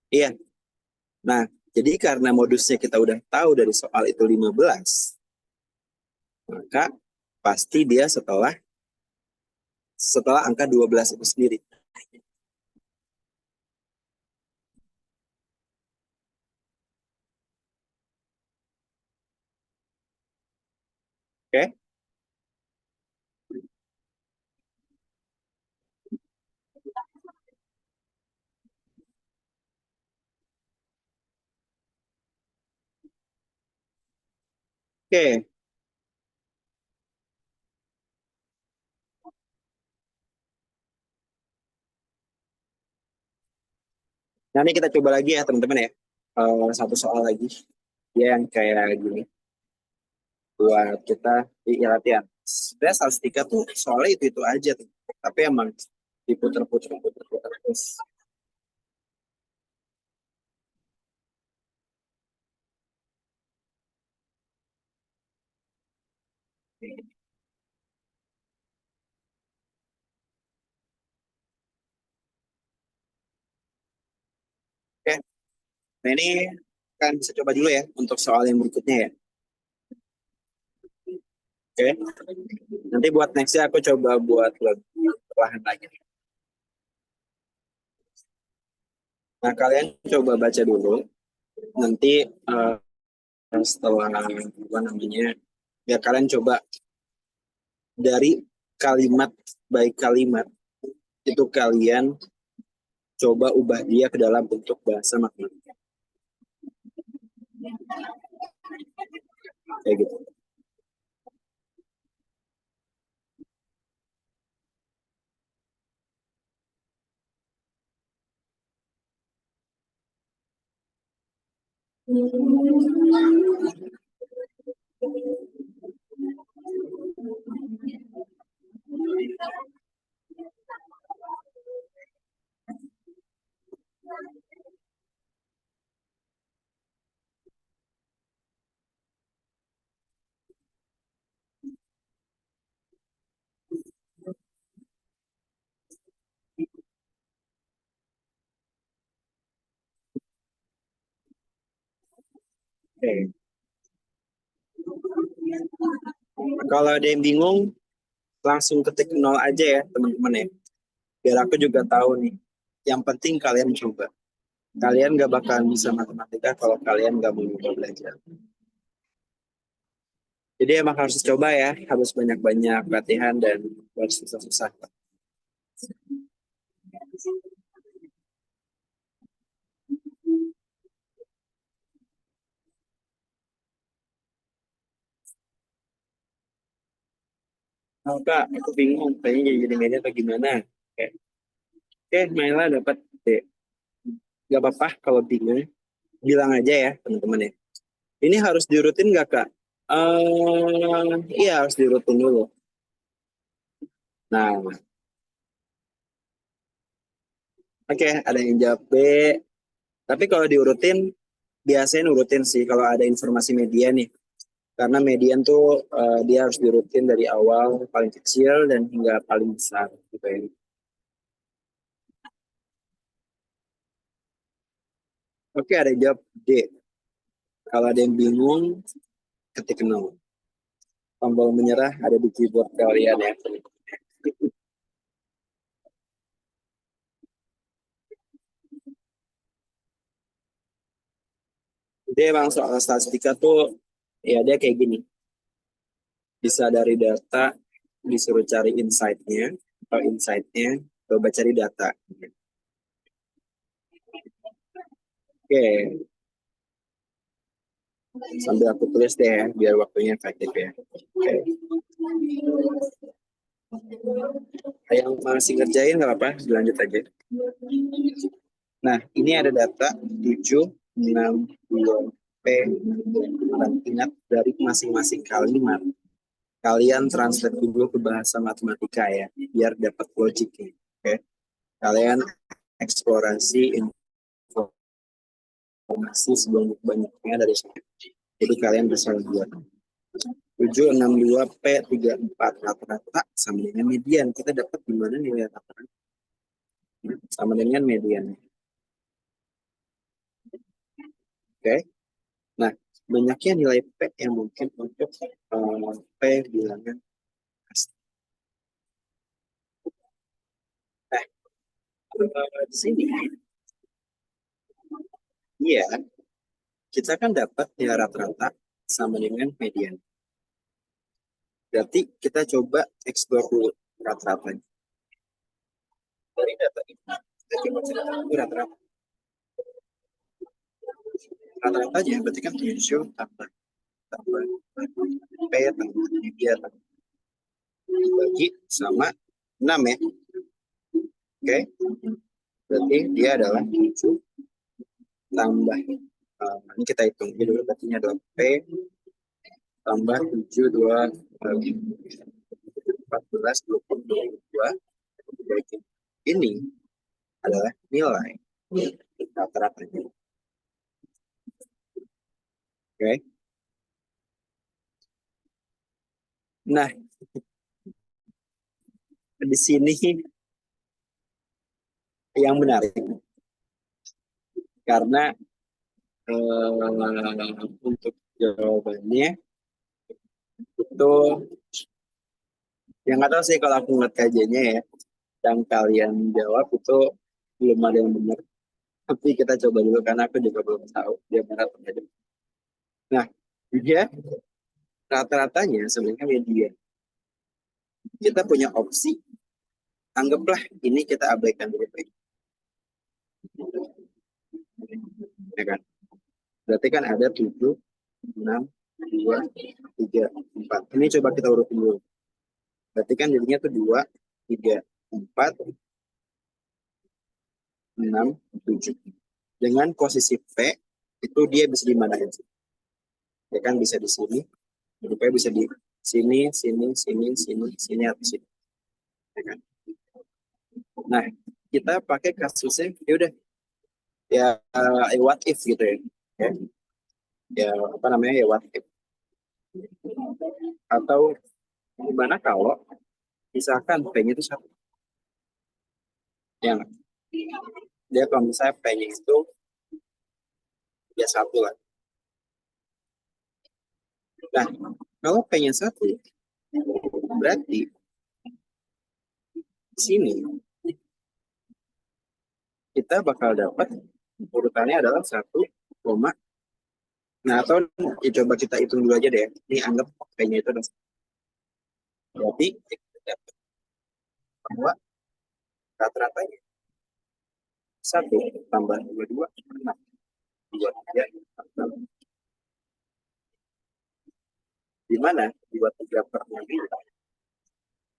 Iya. Nah, jadi karena modusnya kita udah tahu dari soal itu 15, maka pasti dia setelah angka 12 itu sendiri. Oke? Oke. Nah, ini kita coba lagi ya, teman-teman ya. Satu soal lagi. Dia yang kayak gini. Buat kita di latihan. Sebenarnya statistika tuh soalnya itu aja tuh. Tapi emang diputer-puter terus. Oke, nah ini kan bisa coba dulu ya untuk soal yang berikutnya ya. Oke, nanti buat nextnya aku coba buat lebih perlahan lagi. Nah, kalian coba baca dulu. Nanti setelah apa namanya, ya kalian coba dari kalimat baik kalimat itu kalian coba ubah dia ke dalam bentuk bahasa matematika. Kayak gitu. Oke. Kalau ada yang bingung, langsung ketik nol aja ya teman-teman ya. Biar aku juga tahu nih. Yang penting kalian coba. Kalian gak bakalan bisa matematika kalau kalian gak mau coba belajar. Jadi emang harus coba ya, harus banyak-banyak latihan dan harus susah-susah. Oh, Kak, aku bingung, kayaknya jadi media atau gimana. Oke, oke, Naila dapat D. Gak apa-apa kalau bingung, bilang aja ya teman-teman ya. Ini harus dirutin gak Kak? Iya harus dirutin dulu. Nah, oke, ada yang jawab B. Tapi kalau diurutin, biasanya nurutin sih kalau ada informasi media nih. Karena median tuh dia harus dirutin dari awal paling kecil dan hingga paling besar gitu ya. Oke, ada yang jawab D. Kalau ada yang bingung, ketik 0. Tombol menyerah ada di keyboard kalian ya. Dia emang soal statistika tuh ya dia kayak gini. Bisa dari data, disuruh cari insight-nya, atau insight-nya, coba cari data. Oke, sambil aku tulis deh ya, biar waktunya efektif ya. Oke. Yang masih ngerjain nggak apa-apa, dilanjut aja. Nah, ini ada data 7, 6, 2, P. Dan ingat dari masing-masing kalimat, kalian translate dulu ke bahasa matematika ya, biar dapat logiknya. Oke. Kalian eksplorasi informasi sebanyak-banyaknya dari sini. Jadi kalian bisa buat 762 P 34 rata-rata sama dengan median. Kita dapat di mana nilai rata-rata? Sama dengan median. Oke. Nah, banyaknya nilai P yang mungkin untuk P bilangan pasti. Nah, di sini iya, kita kan dapat nilai rata-rata sama dengan median. Berarti kita coba explore dulu rata-ratanya. Dari data ini, kita coba cari rata-rata. Rata-ratanya berarti kan 7 tambah tambah P tambah media dibagi sama 6 ya. Oke. Berarti dia adalah 7 tambah ini kita hitung dulu, berarti ini adalah P tambah 7 2 14 22 ini adalah nilai rata-ratanya. Oke. Nah, di sini yang menarik karena untuk jawabannya itu yang nggak tahu sih kalau aku ngeliat kajiannya ya, yang kalian jawab itu belum ada yang benar. Tapi kita coba dulu karena aku juga belum tahu dia benar atau tidak. Nah, dia rata-ratanya sebenarnya media. Kita punya opsi, anggaplah ini kita abaikan dulu. Ya kan? Berarti kan ada 7, 6, 2, 3, 4. Ini coba kita urutin dulu. Berarti kan jadinya tuh 2, 3, 4, 6, 7. Dengan posisi P, itu dia bisa di mana aja. Ya kan bisa di sini, P bisa di sini, sini, sini, sini, sini, atau sini. Ya kan? Nah, kita pakai kasusnya, ya udah, ya what if gitu ya. Ya, ya apa namanya, ya what if. Atau gimana kalau misalkan P-nya itu satu. Yang dia kalau misalnya P-nya itu ya satu lah. Nah, kalau P-nya satu, berarti di sini kita bakal dapat urutannya adalah 1, nah atau ya coba kita hitung dulu aja deh. Ini anggap P-nya itu adalah 1. Berarti kita dapat bahwa rata-ratanya 1 tambah 22, 6, 23, 4, di mana 23 per 6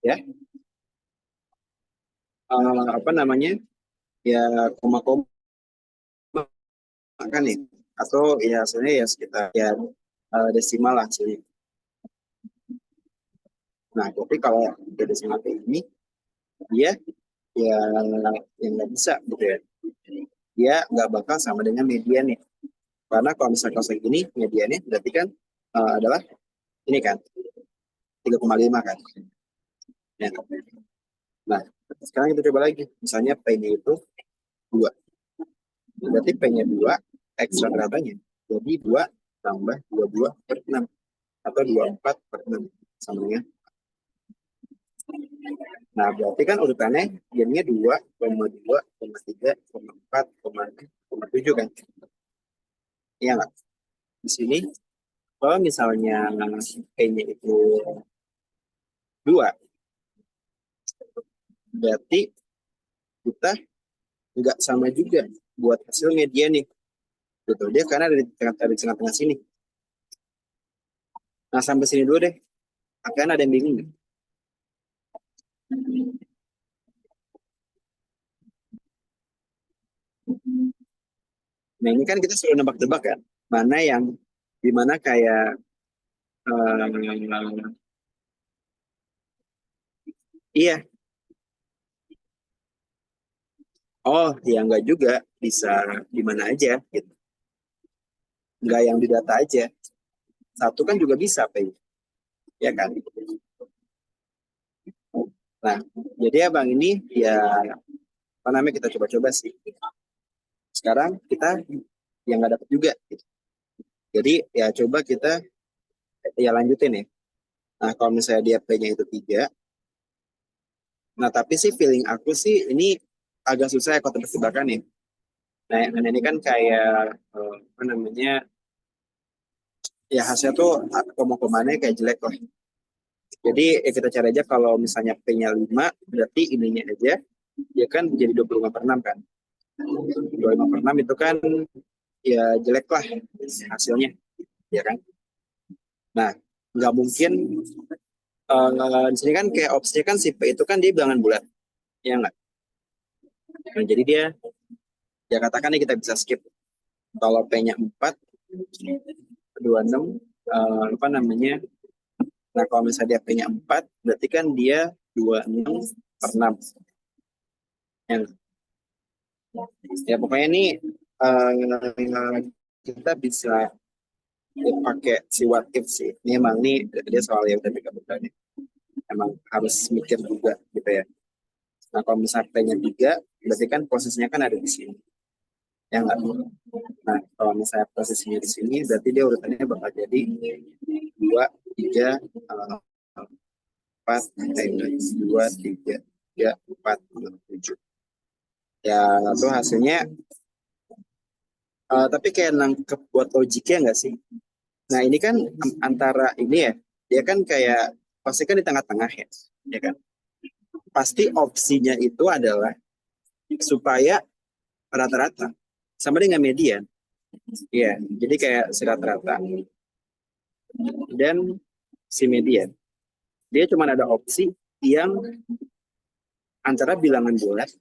ya apa namanya ya koma-koma kan nih atau ya sebenarnya ya sekitar ya desimal lah sih. Nah tapi kalau udah desimal kayak ini dia ya yang nggak bisa gitu ya, dia nggak bakal sama dengan median nih, karena kalau misalnya kayak gini mediannya berarti kan adalah Ini kan 3,5 kan. Ya. Nah, sekarang kita coba lagi. Misalnya P-nya itu 2. Berarti P-nya 2, X rata-ratanya. Jadi 2 tambah 22 per 6. Atau 24 per 6. Sama dengan. Nah, berarti kan urutannya jadinya 2,2, 3, 4, 6, 7 kan. Iya nggak? Di sini, kalau misalnya P-nya itu 2, berarti kita nggak sama juga buat hasilnya dia nih. Gitu. Dia karena ada di tengah-tengah sini. Nah, sampai sini dulu deh. Akan ada yang bingung nih. Nah, ini kan kita sudah nebak-nebak kan. Mana yang dimana kayak iya, oh ya nggak juga bisa di mana aja gitu. Nggak yang di data aja. Satu kan juga bisa, Pak. Ya kan? Nah, jadi abang ini ya apa namanya kita coba-coba sih. Sekarang kita yang nggak dapat juga. Gitu. Jadi ya coba kita ya lanjutin ya. Nah, kalau misalnya dia P-nya itu 3, nah tapi sih feeling aku sih ini agak susah ya kalau tebak-tebakan ya. Nah, yang ini kan kayak apa namanya ya hasilnya tuh koma-komanya kayak jelek lah. Jadi ya kita cari aja kalau misalnya P-nya 5, berarti ininya aja ya kan jadi 25 per 6 kan. 25 per 6 itu kan ya jelek lah hasilnya, ya kan. Nah, nggak mungkin di sini kan kayak opsinya kan si P itu kan dia bilangan bulat, ya nggak? Nah, jadi dia ya katakan nih kita bisa skip kalau P-nya 4, 26 apa namanya. Nah, kalau misalnya dia P-nya 4, berarti kan dia 26 per 6. Ya, ya pokoknya ini kita bisa ya, pakai si what if sih. Ini emang nih dia soal yang udah buka nih. Emang harus mikir juga gitu ya. Nah, kalau misalnya P-nya 3, berarti kan posisinya kan ada di sini. Ya nggak? Nah, kalau misalnya posisinya di sini, berarti dia urutannya bakal jadi 2, 3, 4, 2, 3, 3, 4, 7. Ya, itu hasilnya, tapi kayak nangkep buat logiknya nggak sih? Nah, ini kan antara ini ya, dia kan kayak, pasti kan di tengah-tengah ya kan? Pasti opsinya itu adalah supaya rata-rata sama dengan median. Iya, jadi kayak si rata-rata dan si median. Dia cuma ada opsi yang antara bilangan bulat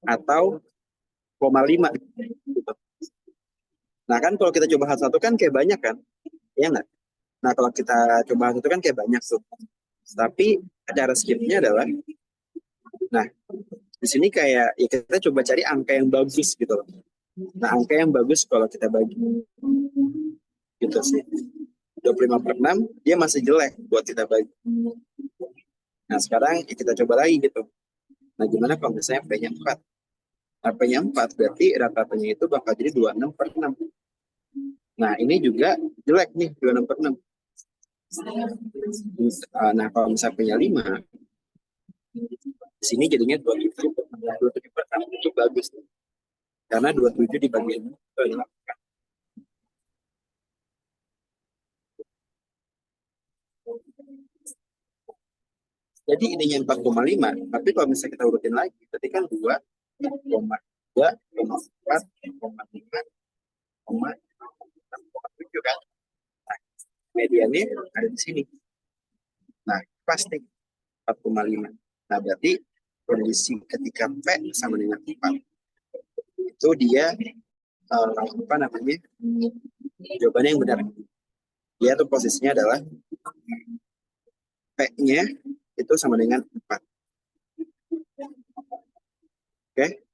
atau koma 5. Gitu. Nah kan kalau kita coba satu kan kayak banyak kan, ya nggak? Nah kalau kita coba satu kan kayak banyak tuh. Tapi cara skipnya adalah, nah di sini kayak ya kita coba cari angka yang bagus gitu loh. Nah angka yang bagus kalau kita bagi gitu sih. 25 per 6 dia masih jelek buat kita bagi. Nah sekarang ya kita coba lagi gitu. Nah gimana kalau misalnya P-nya 4? Nah P-nya 4 berarti rata-ratanya itu bakal jadi 26 per 6. Nah ini juga jelek nih 26 per 6. Nah kalau misalnya P-nya 5, di sini jadinya 27 per 6. 27 per 6 itu bagus nih. Karena 27 dibagi 6 itu adalah. Jadi ininya 4,5, tapi kalau misalnya kita urutin lagi, berarti kan 2, 2, 4, 5, 7 kan. Nah, mediannya ada di sini. Nah, pasti 4,5. Nah, berarti kondisi ketika P sama dengan 4, itu dia apa namanya? Jawabannya yang benar. Dia tuh posisinya adalah P-nya itu sama dengan 4. Oke?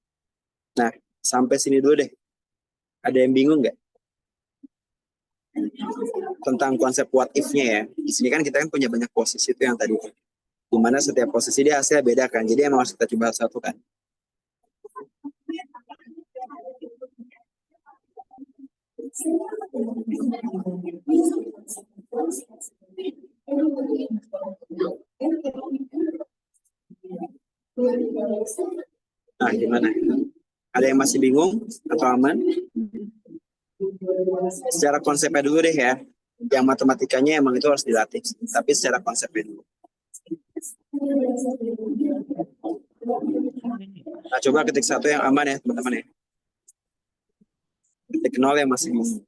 Nah, sampai sini dulu deh. Ada yang bingung nggak? tentang konsep what if-nya ya. Di sini kan kita kan punya banyak posisi itu yang tadi. Dimana setiap posisi dia hasilnya beda kan. Jadi emang harus kita coba satu kan. Nah, gimana? Ada yang masih bingung atau aman? Secara konsepnya dulu deh ya. Yang matematikanya emang itu harus dilatih. Tapi secara konsepnya dulu. Nah, coba ketik satu yang aman ya, teman-teman ya. Ketik nol yang masih bingung.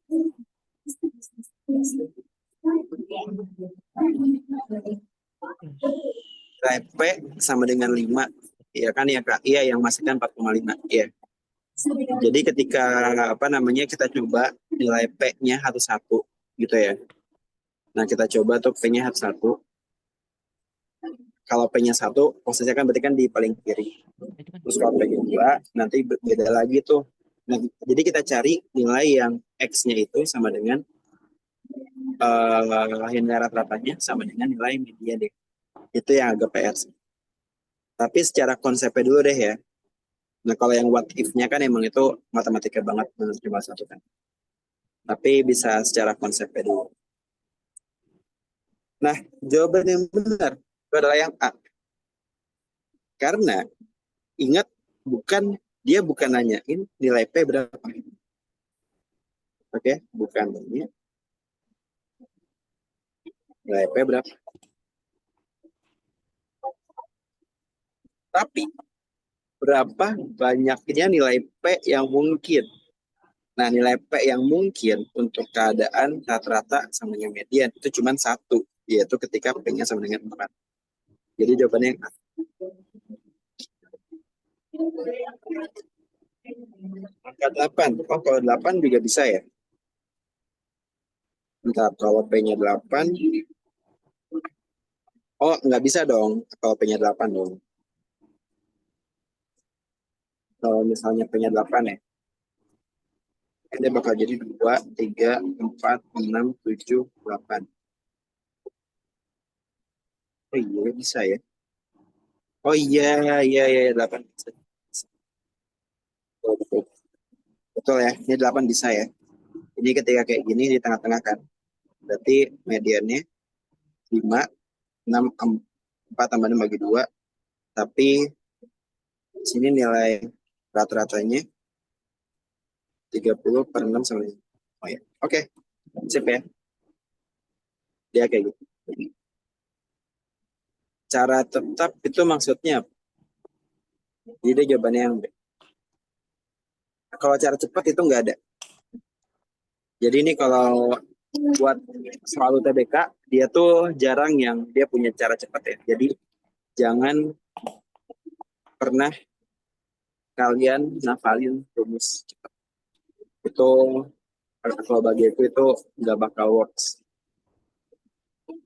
Nilai P sama dengan 5. Iya kan ya Kak? Iya, yang masih kan 4,5. Iya. Jadi ketika apa namanya kita coba nilai P-nya harus 1 gitu ya. Nah, kita coba tuh P-nya harus 1. Kalau P-nya 1, posisinya kan berarti kan di paling kiri. Terus kalau P-nya 2, nanti beda lagi tuh. Nah, jadi kita cari nilai yang X-nya itu sama dengan nilai rata-ratanya sama dengan nilai media deh. Itu yang agak PR. Tapi secara konsepnya dulu deh ya. Nah, kalau yang what if-nya kan emang itu matematika banget menurut cuma satu kan. Tapi bisa secara konsepnya dulu. Nah, jawaban yang benar itu adalah yang A. Karena ingat, dia bukan nanyain nilai P berapa. Oke, bukan nanya nilai P berapa. Tapi berapa banyaknya nilai P yang mungkin. Nah, nilai P yang mungkin untuk keadaan rata-rata sama dengan median itu cuma 1, yaitu ketika P-nya sama dengan 4. Jadi jawabannya yang A. Angka 8. Oh, kalau 8 juga bisa ya. Bentar, kalau P-nya 8. Oh, nggak bisa dong kalau P-nya 8 dong. Kalau misalnya P-nya 8 ya. Ini bakal jadi 2, 3, 4, 6, 7, 8. Oh iya, bisa ya. Oh iya, iya, iya, 8. Betul, betul. Betul ya, ini 8 bisa ya. Ini ketika kayak gini di tengah-tengah kan. Berarti mediannya 5, 6, 4 tambah 6 bagi 2. Tapi di sini nilai rata-ratanya 30 per 6 sama 5. Oh ya, oke. Sip ya. Dia kayak gitu. Cara tetap itu maksudnya apa? Jadi jawabannya yang B. Kalau cara cepat itu nggak ada. Jadi ini kalau buat selalu TBK, dia tuh jarang yang dia punya cara cepat ya. Jadi jangan pernah kalian ngafalin rumus cepat. Itu kalau bagi itu nggak bakal works.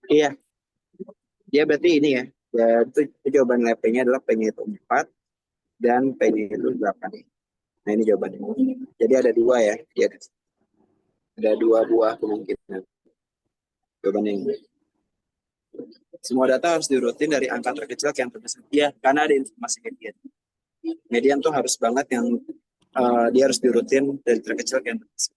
Iya, dia berarti ini ya. Ya itu jawaban P-nya adalah P-nya itu 4 dan P-nya itu 8. Nah ini jawabannya. Jadi ada 2 ya. Ya, ada 2 buah kemungkinan. Jawabannya yang B. Semua data harus diurutin dari angka terkecil ke yang terbesar. Iya, karena ada informasi median. Median tuh harus banget yang dia harus diurutin dari terkecil ke yang terbesar.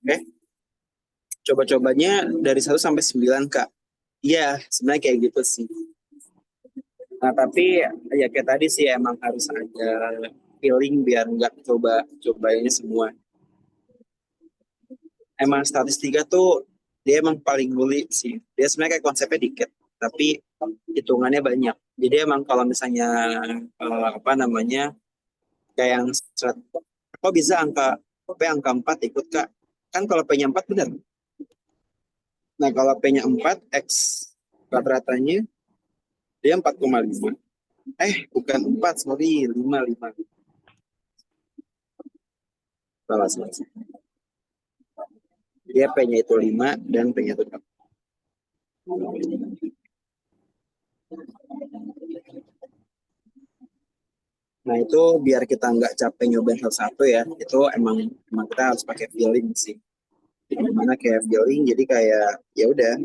Oke, coba-cobanya dari 1 sampai 9 Kak. Iya, sebenarnya kayak gitu sih. Nah, tapi ya kayak tadi sih emang harus ada feeling biar nggak coba-cobainnya semua. Emang statistika tuh dia emang paling ngulik sih. Dia sebenarnya kayak konsepnya dikit, tapi hitungannya banyak. Jadi emang kalau misalnya apa namanya kayak yang kok bisa angka 4 ikut Kak? Kan kalau P-nya 4 benar. Nah, kalau P-nya 4 X rata-ratanya dia 4,5. Bukan 4, sorry, 5. Salah. Dia P-nya itu 5 dan P-nya itu 8. Nah itu biar kita nggak capek nyobain satu-satu ya, itu emang kita harus pakai feeling sih. Dimana kayak feeling, jadi kayak ya udah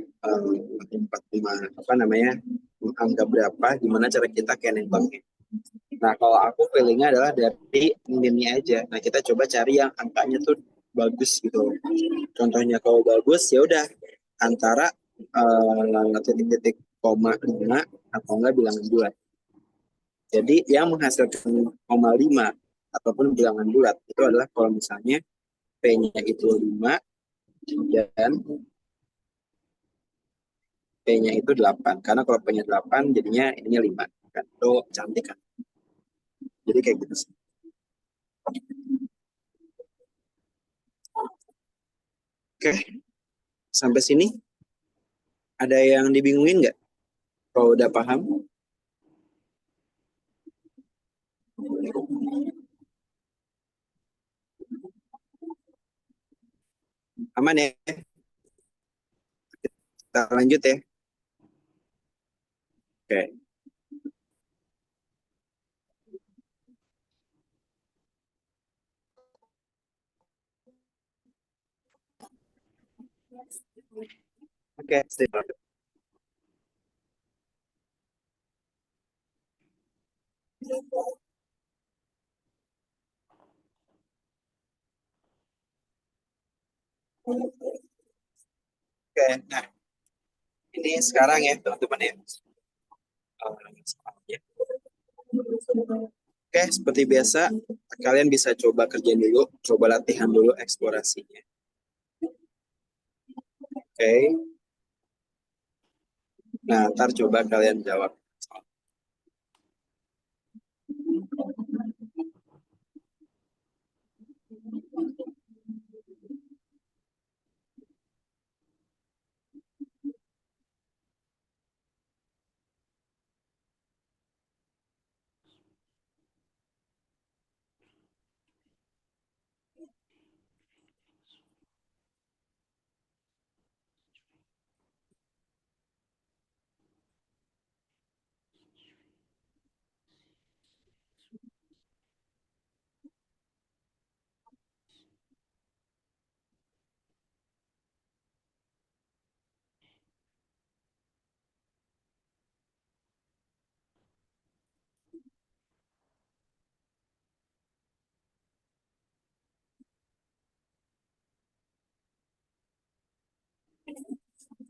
empat lima apa namanya angka berapa, gimana cara kita kayak nembaknya. Nah kalau aku feelingnya adalah dari minimnya aja. Nah kita coba cari yang angkanya tuh bagus gitu. Contohnya kalau bagus ya udah antara titik-titik koma 5 atau enggak bilangan bulat. Jadi yang menghasilkan koma 5 ataupun bilangan bulat itu adalah kalau misalnya P-nya itu 5 dan P-nya itu 8. Karena kalau P-nya 8 jadinya ininya 5. Kan itu cantik kan. Jadi kayak gitu sih. Oke, sampai sini ada yang dibingungin nggak? Kalau udah paham, aman ya? Kita lanjut ya. Oke, oke, sip. Oke, nah ini sekarang ya teman-teman ya. Oke, seperti biasa, kalian bisa coba kerjain dulu, coba latihan dulu eksplorasinya. Oke, nah ntar coba kalian jawab.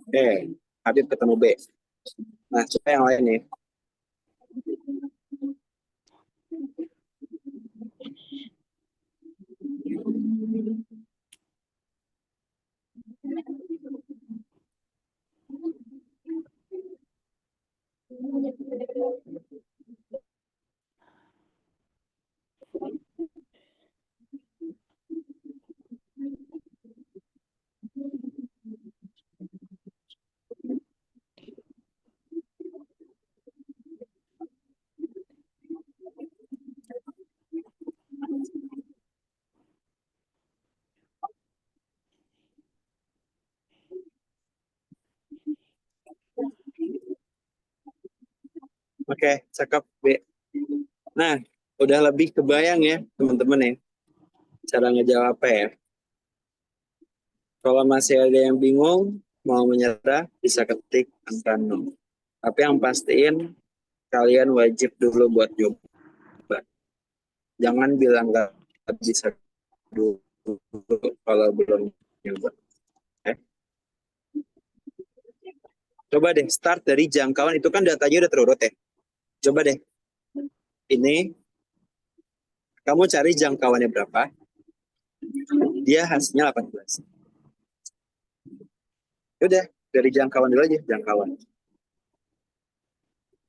Oke, Habib ketemu B. Nah, coba yang lain nih. Oke, cakep B. Nah, udah lebih kebayang ya teman-teman ya cara ngejawab apa ya. Kalau masih ada yang bingung, mau menyerah, bisa ketik angka 0. Tapi yang pastiin kalian wajib dulu buat coba. Jangan bilang nggak bisa dulu kalau belum nyoba. Eh, Coba deh start dari jangkauan itu kan datanya udah terurut ya. Coba deh ini kamu cari jangkauannya berapa, dia hasilnya 18. Udah dari jangkauan dulu aja jangkauan.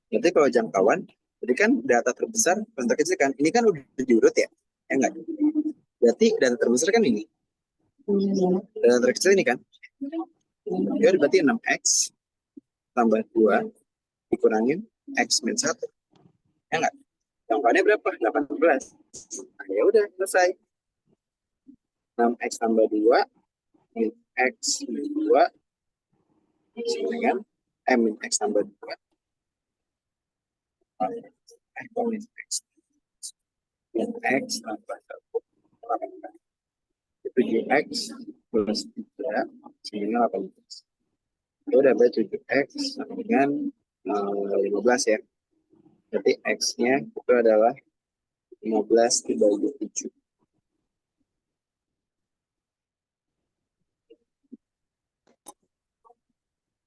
Nanti kalau jangkauan, jadi kan data terbesar, data kecil kan, ini kan udah diurut ya, ya enggak? Berarti data terbesar kan ini, data terkecil ini kan, ya udah berarti 6x tambah 2 dikurangin x min 1, ya enggak? Jangkauannya berapa? 18. Nah, ya udah selesai. 6x tambah 2 min x min 2 sama dengan min x tambah 2 min x min x tambah 1 7x plus 3 sama dengan 18. Itu udah berarti 7x sama dengan 15 ya. Berarti x-nya itu adalah 15 dibagi 7.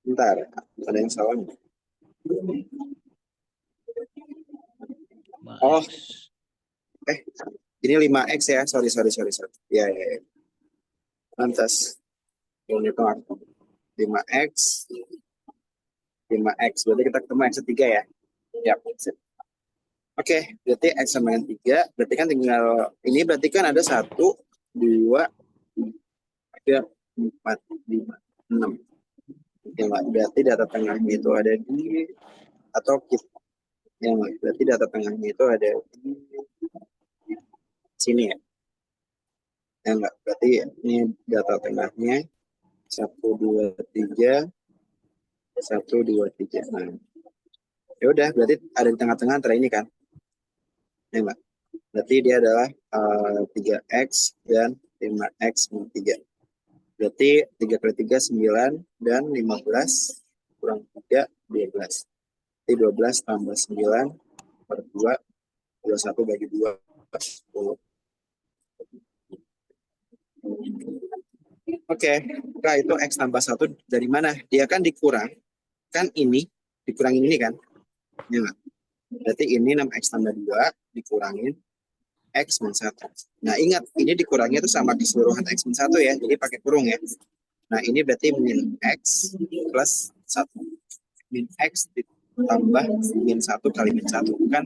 Bentar, ada yang salah nggak? Oh, ini 5x ya. Sorry. Ya. Lantas. Ini tuh 5x. 5x. Berarti kita ketemu x 3 ya. Ya. Oke, berarti x sama dengan 3. Berarti kan tinggal, ini berarti kan ada 1, 2, 3, 4, 5, 6. Ya, berarti data tengahnya itu ada di, atau kita, ya, berarti data tengahnya itu ada di sini ya. Ya enggak, berarti ini data tengahnya 1, 2, 3, 1, 2, 3. Nah, ya udah, berarti ada di tengah-tengah antara ini kan. Ya enggak, berarti dia adalah 3x dan 5x min 3. Berarti 3 kali 3, 9, dan 15 kurang 3, 12. Jadi 12 tambah 9 per 2, 21 bagi 2, 10. Oke, nah itu x tambah 1 dari mana? Dia kan dikurang, kan ini, dikurangin ini kan? Ya nggak? Berarti ini 6x tambah 2 dikurangin x min 1. Nah ingat, ini dikurangnya itu sama keseluruhan x min 1 ya, jadi pakai kurung ya. Nah ini berarti min x plus 1. Min x ditambah min 1 kali min 1 kan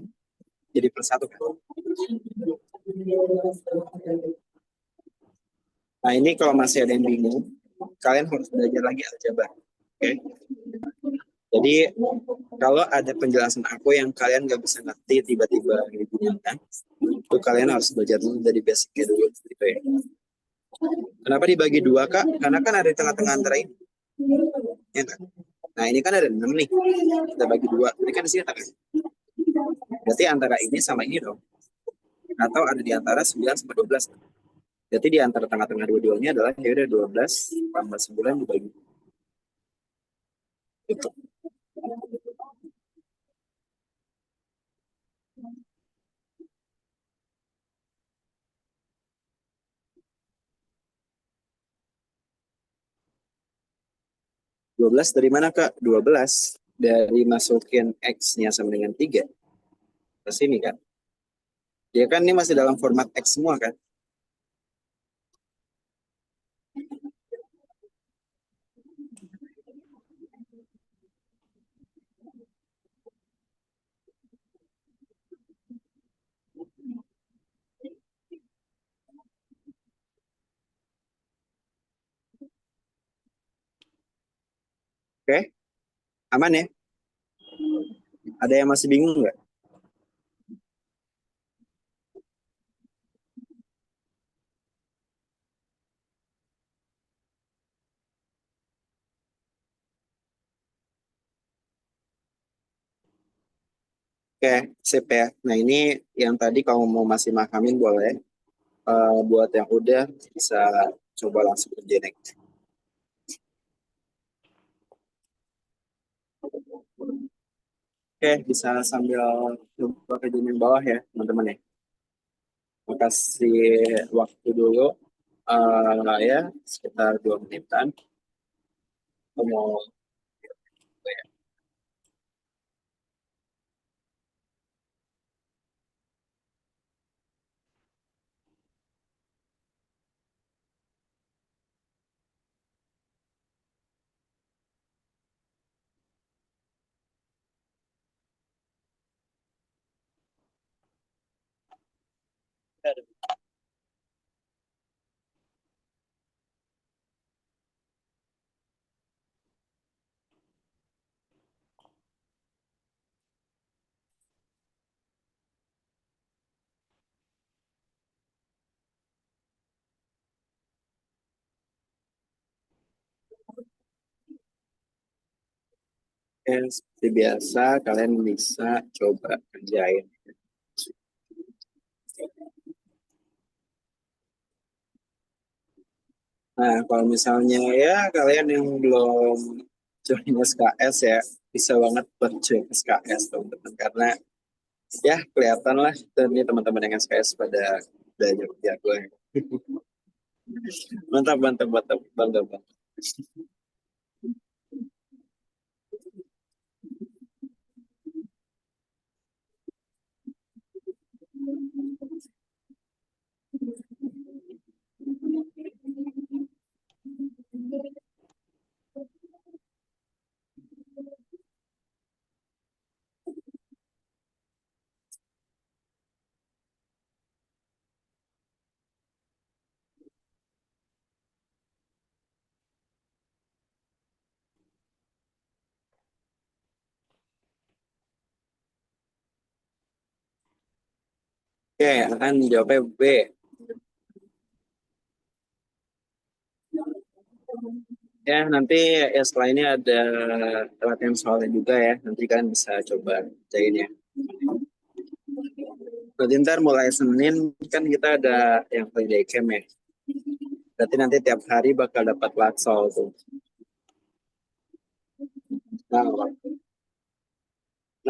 jadi plus 1 kan. Nah ini kalau masih ada yang bingung, kalian harus belajar lagi aljabar. Oke? Jadi kalau ada penjelasan aku yang kalian nggak bisa ngerti tiba-tiba dibingungkan, itu kalian harus belajar dulu dari basicnya dulu gitu ya. Kenapa dibagi 2 Kak? Karena kan ada di tengah-tengah antara ini. Ya, kan? Nah ini kan ada 6 nih, kita bagi 2. Ini kan di sini tengah. Berarti antara ini sama ini dong. Atau ada di antara 9 sama 12. Berarti di antara tengah-tengah dua-duanya adalah ya udah 12 tambah 9 dibagi. Itu. Dua belas dari mana Kak? 12 dari masukin X-nya sama dengan 3 ke sini kan. Dia kan ini masih dalam format X semua kan. Oke, aman ya? Ada yang masih bingung nggak? Oke, sip ya. Nah ini yang tadi kalau mau masih makamin boleh. Buat yang udah bisa coba langsung kerjain. Oke, bisa sambil coba kerjain yang bawah ya teman-teman ya. Makasih waktu dulu. Ya sekitar 2 menitan. Aku mau Seperti biasa, kalian bisa coba kerjain. Nah, kalau misalnya ya kalian yang belum join SKS ya, bisa banget buat join SKS teman-teman. Karena ya kelihatan lah, dan ini teman-teman yang SKS pada belajar jago ya. Mantap, mantap, mantap, bangga, bangga. Oke, akan jawabnya B. Ya, nanti ya setelah ini ada latihan soalnya juga ya. Nanti kalian bisa coba kerjain ya. Berarti ntar mulai Senin kan kita ada yang holiday camp ya. Berarti nanti tiap hari bakal dapat latsol tuh. Nah,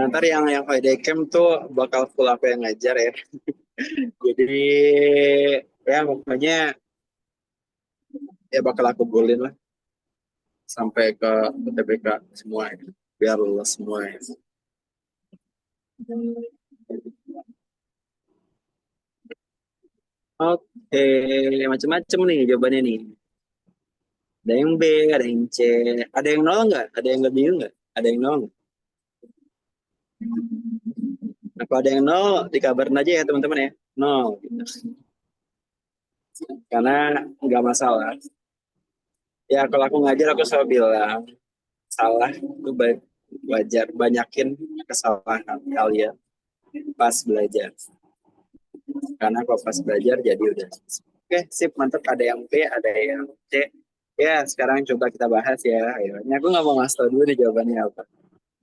ntar yang holiday camp tuh bakal full aku yang ngajar ya. Jadi ya pokoknya ya bakal aku golin lah sampai ke UTBK semua ya. Biar lulus semua ya. Oke, macam-macam nih jawabannya nih. Ada yang B, ada yang C, ada yang nol nggak? Ada yang lebih bingung nggak? Ada yang nol nggak? Nah, kalau ada yang nol, dikabarin aja ya teman-teman ya. Nol, gitu. Karena nggak masalah. Ya kalau aku ngajar aku selalu bilang salah itu wajar, banyakin kesalahan kalian pas belajar. Karena kalau pas belajar jadi udah. Oke, sip, mantap. Ada yang B, ada yang C. Ya, sekarang coba kita bahas ya. Ayo. Ini aku nggak mau ngasih tau dulu nih jawabannya apa.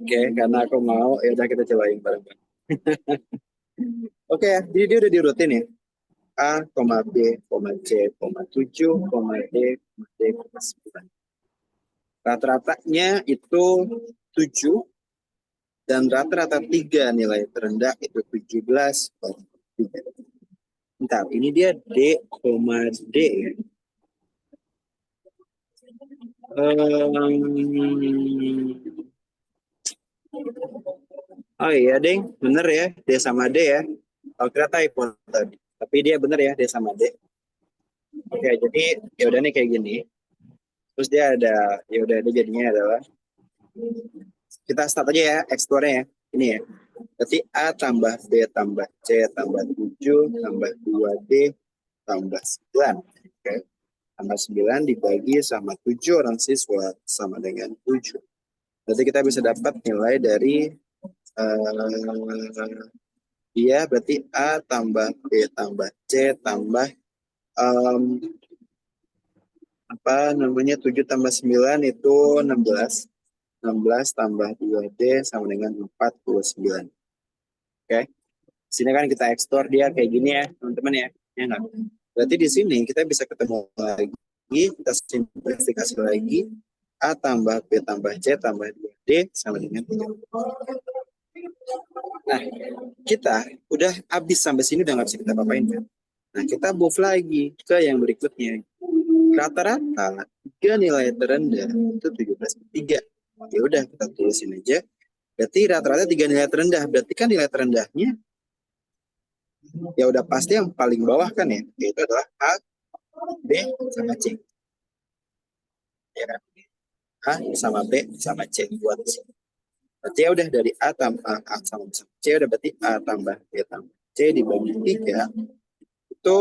Oke, karena aku mau, ya udah kita cobain bareng-bareng. Oke ya, jadi dia udah dirutin ya. A, koma B, koma C, koma 7, koma D, koma D, koma 9. Rata-ratanya itu 7 dan rata-rata 3 nilai terendah itu 17,3. Bentar, ini dia D, koma D ya. Oh iya, Deng. Bener ya, D sama D ya. Oh, kira typo tadi. Tapi dia bener ya, D sama D. Oke, jadi ya udah nih kayak gini. Terus dia ada, ya udah dia jadinya adalah kita start aja ya, explore ya. Ini ya. Berarti A tambah B tambah C tambah 7 tambah 2D tambah 9. Oke. Tambah 9 dibagi sama 7 orang siswa sama dengan 7. Berarti kita bisa dapat nilai dari dia berarti A tambah B tambah C tambah em, apa namanya 7 tambah 9 itu 16. 16 tambah 2D sama dengan 49. Oke. Sini kan kita ekspor dia kayak gini ya, teman-teman ya. Ya nggak? Berarti di sini kita bisa ketemu lagi, kita simplifikasi lagi. A tambah B tambah C tambah 2D sama dengan 3. Nah, kita udah habis sampai sini udah nggak bisa kita apain kan? Nah, kita move lagi ke yang berikutnya. Rata-rata tiga nilai terendah itu 17,3. Ya udah kita tulisin aja. Berarti rata-rata tiga nilai terendah. Berarti kan nilai terendahnya ya udah pasti yang paling bawah kan ya. Yaitu adalah A, B, sama C. Ya kan? A sama B sama C buat C. Berarti ya udah dari A sama B sama C udah berarti A tambah B tambah C dibagi 3 itu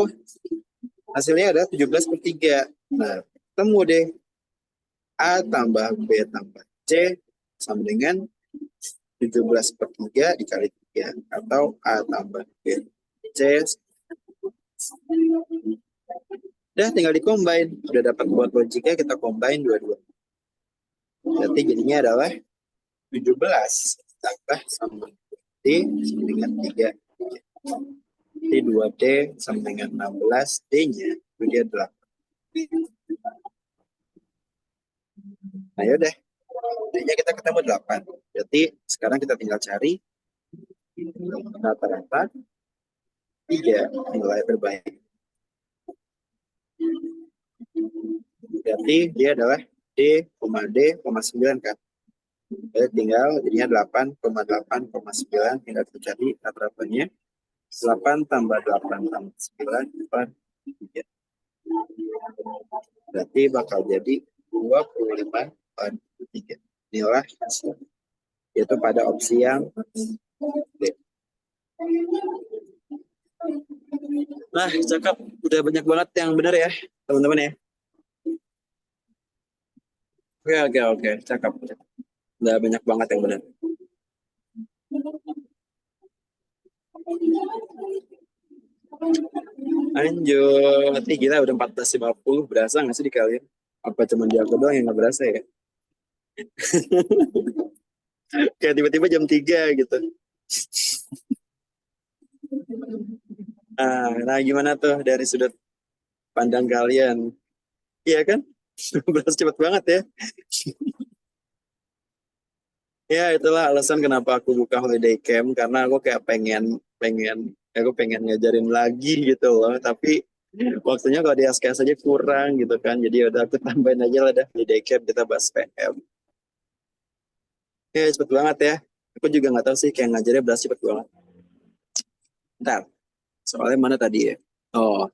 hasilnya ada 17/3. Nah, temu deh A tambah B tambah C sama dengan 17/3 dikali 3 atau A tambah B C. Udah tinggal di-combine. Udah dapat buat logiknya kita combine dua-dua. Berarti jadinya adalah 17 tambah sama D sama dengan 3. Jadi 2D sama dengan 16, D-nya itu dia 8. Nah yaudah, D-nya kita ketemu 8. Berarti sekarang kita tinggal cari rata-rata 3 nilai terbaik. Berarti dia adalah D, D, 9 kan. Jadi tinggal jadinya 8,8,9, tinggal kita cari rata-ratanya. 8 tambah 8 tambah 9, 8, 3. Berarti bakal jadi 25,3. Inilah hasil. Yaitu pada opsi yang D. Nah, cakep. Udah banyak banget yang benar ya, teman-teman ya. Oke, oke, oke. Cakep. Udah banyak banget yang benar. Lanjut. Gila udah 14.50. Berasa nggak sih di kalian? Apa cuma di aku doang yang nggak berasa ya? Kayak tiba-tiba jam 3 gitu. Nah, gimana tuh dari sudut pandang kalian? Iya kan? Berasa cepet banget ya. Ya, itulah alasan kenapa aku buka holiday camp, karena aku kayak pengen pengen aku pengen ngajarin lagi gitu loh, tapi waktunya kalau di SKS aja kurang gitu kan. Jadi udah aku tambahin aja lah dah holiday camp kita bahas PM. Ya, cepet banget ya. Aku juga nggak tahu sih kayak ngajarnya berasa cepet banget. Ntar, soalnya mana tadi ya? Oh,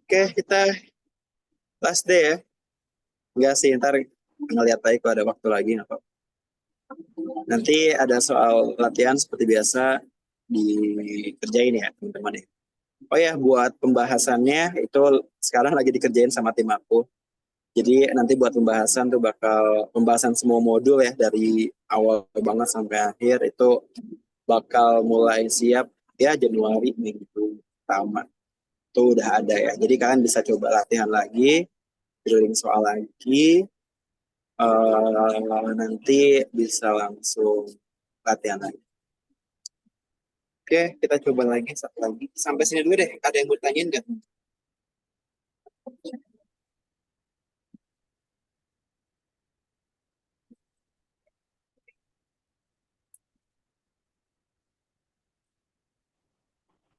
oke, kita last day ya. Enggak sih, ntar ngeliat aja kalau ada waktu lagi nggak apa-apa. Nanti ada soal latihan seperti biasa dikerjain ya teman-teman ya. Oh ya, buat pembahasannya itu sekarang lagi dikerjain sama tim aku. Jadi nanti buat pembahasan tuh bakal pembahasan semua modul ya dari awal banget sampai akhir itu bakal mulai siap ya Januari minggu pertama. Itu udah ada ya. Jadi kalian bisa coba latihan lagi, drilling soal lagi, nanti bisa langsung latihan lagi. Oke, kita coba lagi satu lagi. Sampai sini dulu deh. Ada yang mau tanyain nggak?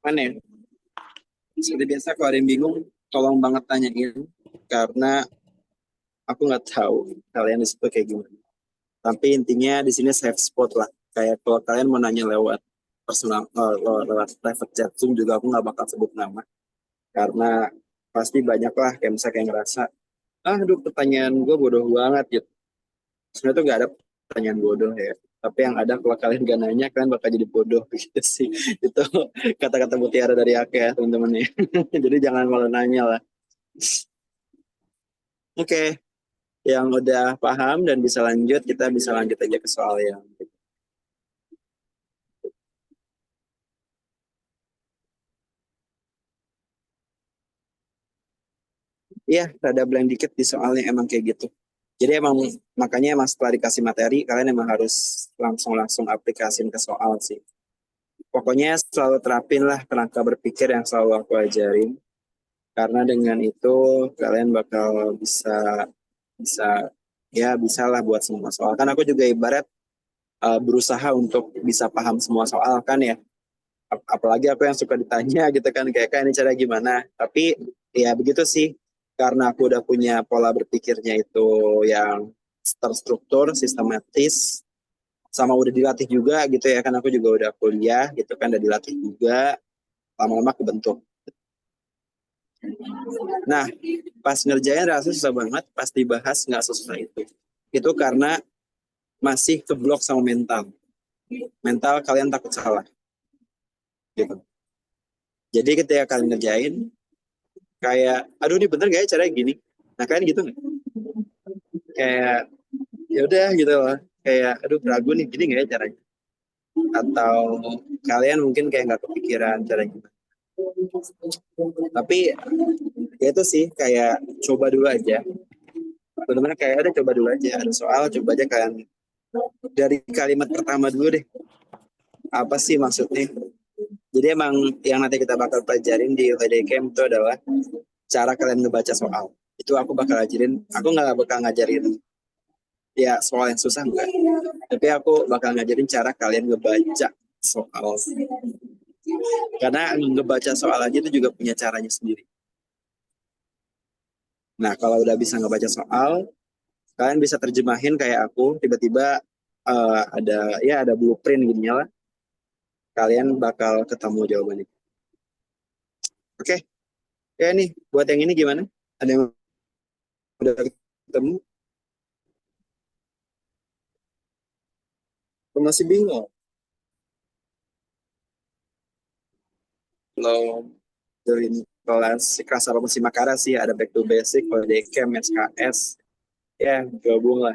Mana ya? Seperti biasa kalau ada yang bingung, tolong banget tanyain karena aku nggak tahu kalian di situ kayak gimana. Tapi intinya di sini safe spot lah. Kayak kalau kalian mau nanya lewat personal, lewat private chat Zoom juga aku nggak bakal sebut nama karena pasti banyak lah kayak misalnya kayak ngerasa, aduh pertanyaan gue bodoh banget gitu. Sebenarnya tuh nggak ada pertanyaan bodoh ya. Tapi yang ada kalau kalian gak nanya, kalian bakal jadi bodoh gitu sih. Itu kata-kata mutiara dari aku ya teman-teman ya. Jadi jangan malu nanya lah. Oke, yang udah paham dan bisa lanjut, kita bisa lanjut aja ke soal yang iya, rada blank dikit di soalnya emang kayak gitu. Jadi emang makanya emang setelah dikasih materi, kalian emang harus langsung-langsung aplikasiin ke soal sih. Pokoknya selalu terapin lah kerangka berpikir yang selalu aku ajarin. Karena dengan itu kalian bakal bisa bisa ya bisa lah buat semua soal. Kan aku juga ibarat berusaha untuk bisa paham semua soal kan ya. Apalagi aku yang suka ditanya gitu kan kayak ini cara gimana. Tapi ya begitu sih. Karena aku udah punya pola berpikirnya itu yang terstruktur, sistematis, sama udah dilatih juga gitu ya kan aku juga udah kuliah gitu kan udah dilatih juga lama-lama kebentuk. Nah, pas ngerjain rasanya susah banget, pas dibahas nggak sesusah itu. Itu karena masih keblok sama mental. Mental kalian takut salah, gitu. Jadi ketika kalian ngerjain, kayak, aduh ini bener gak ya caranya gini? Nah kalian gitu nggak? Kayak, ya udah gitu loh. Kayak, aduh ragu nih, gini nggak ya caranya? Atau kalian mungkin kayak nggak kepikiran caranya gimana. Tapi ya itu sih kayak coba dulu aja. Benar-benar kayak ada coba dulu aja. Ada soal coba aja kalian dari kalimat pertama dulu deh. Apa sih maksudnya? Jadi emang yang nanti kita bakal pelajarin di holiday camp itu adalah cara kalian ngebaca soal. Itu aku bakal ajarin. Aku nggak bakal ngajarin ya soal yang susah enggak. Tapi aku bakal ngajarin cara kalian ngebaca soal. Karena ngebaca soal aja itu juga punya caranya sendiri. Nah, kalau udah bisa ngebaca soal, kalian bisa terjemahin kayak aku, tiba-tiba ada ya ada blueprint gini lah. Kalian bakal ketemu jawabannya. Oke, ya nih buat yang ini gimana? Ada yang udah ketemu? Aku masih bingung. Belum join kelas kelas apa masih Makara sih, ada back to basic, kalau di camp, SKS, ya gabung lah.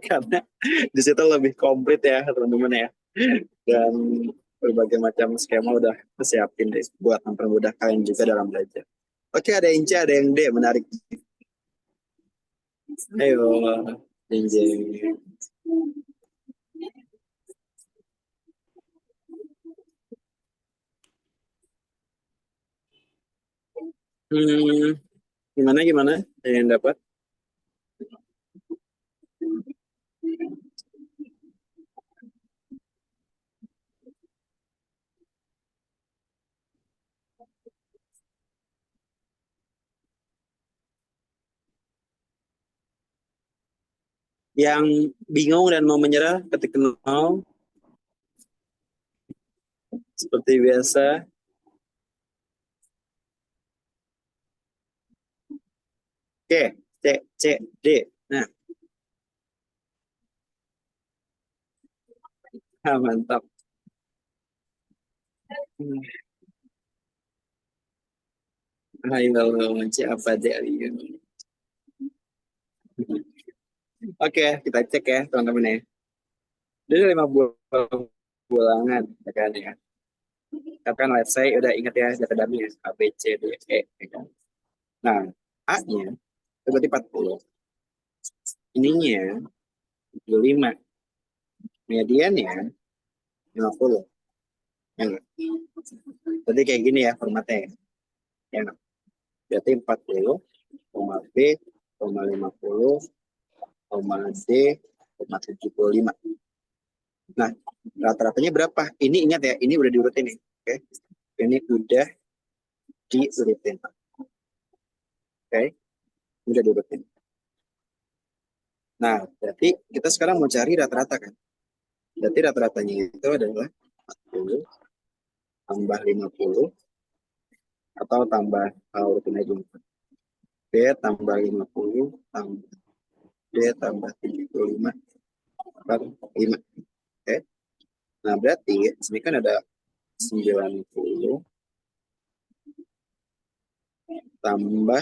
Karena di situ lebih komplit ya teman-teman ya. Dan berbagai macam skema udah siapin deh buat mempermudah kalian juga dalam belajar. Oke, ada yang C, ada yang D, menarik. Ayo, Jinjing. Hmm, gimana gimana? Ada yang dapat? Yang bingung dan mau menyerah ketik nol seperti biasa. Oke, C, C, D. Nah, mantap. Hmm, ayo, C apa D? Oke, kita cek ya teman-teman ya. Jadi 5 bulangan, ya kan ya. Katakan let's say udah ingat ya data dummy ya, A, B, C, D, E. Ya kan? Nah, A-nya itu berarti 40. Ininya 25. Mediannya 50. Ya nggak? Berarti kayak gini ya formatnya ya. Ya nggak? Berarti 40, koma B, koma 50, koma D, koma 75. Nah, rata-ratanya berapa? Ini ingat ya, ini udah diurutin nih. Oke. Ini udah diurutin. Oke, udah diurutin. Nah, berarti kita sekarang mau cari rata-rata kan? Berarti rata-ratanya itu adalah 40 tambah 50 atau tambah urutin aja. B tambah 50 tambah D tambah 75 tambah 5. Oke. Nah, berarti sini kan ada 90 tambah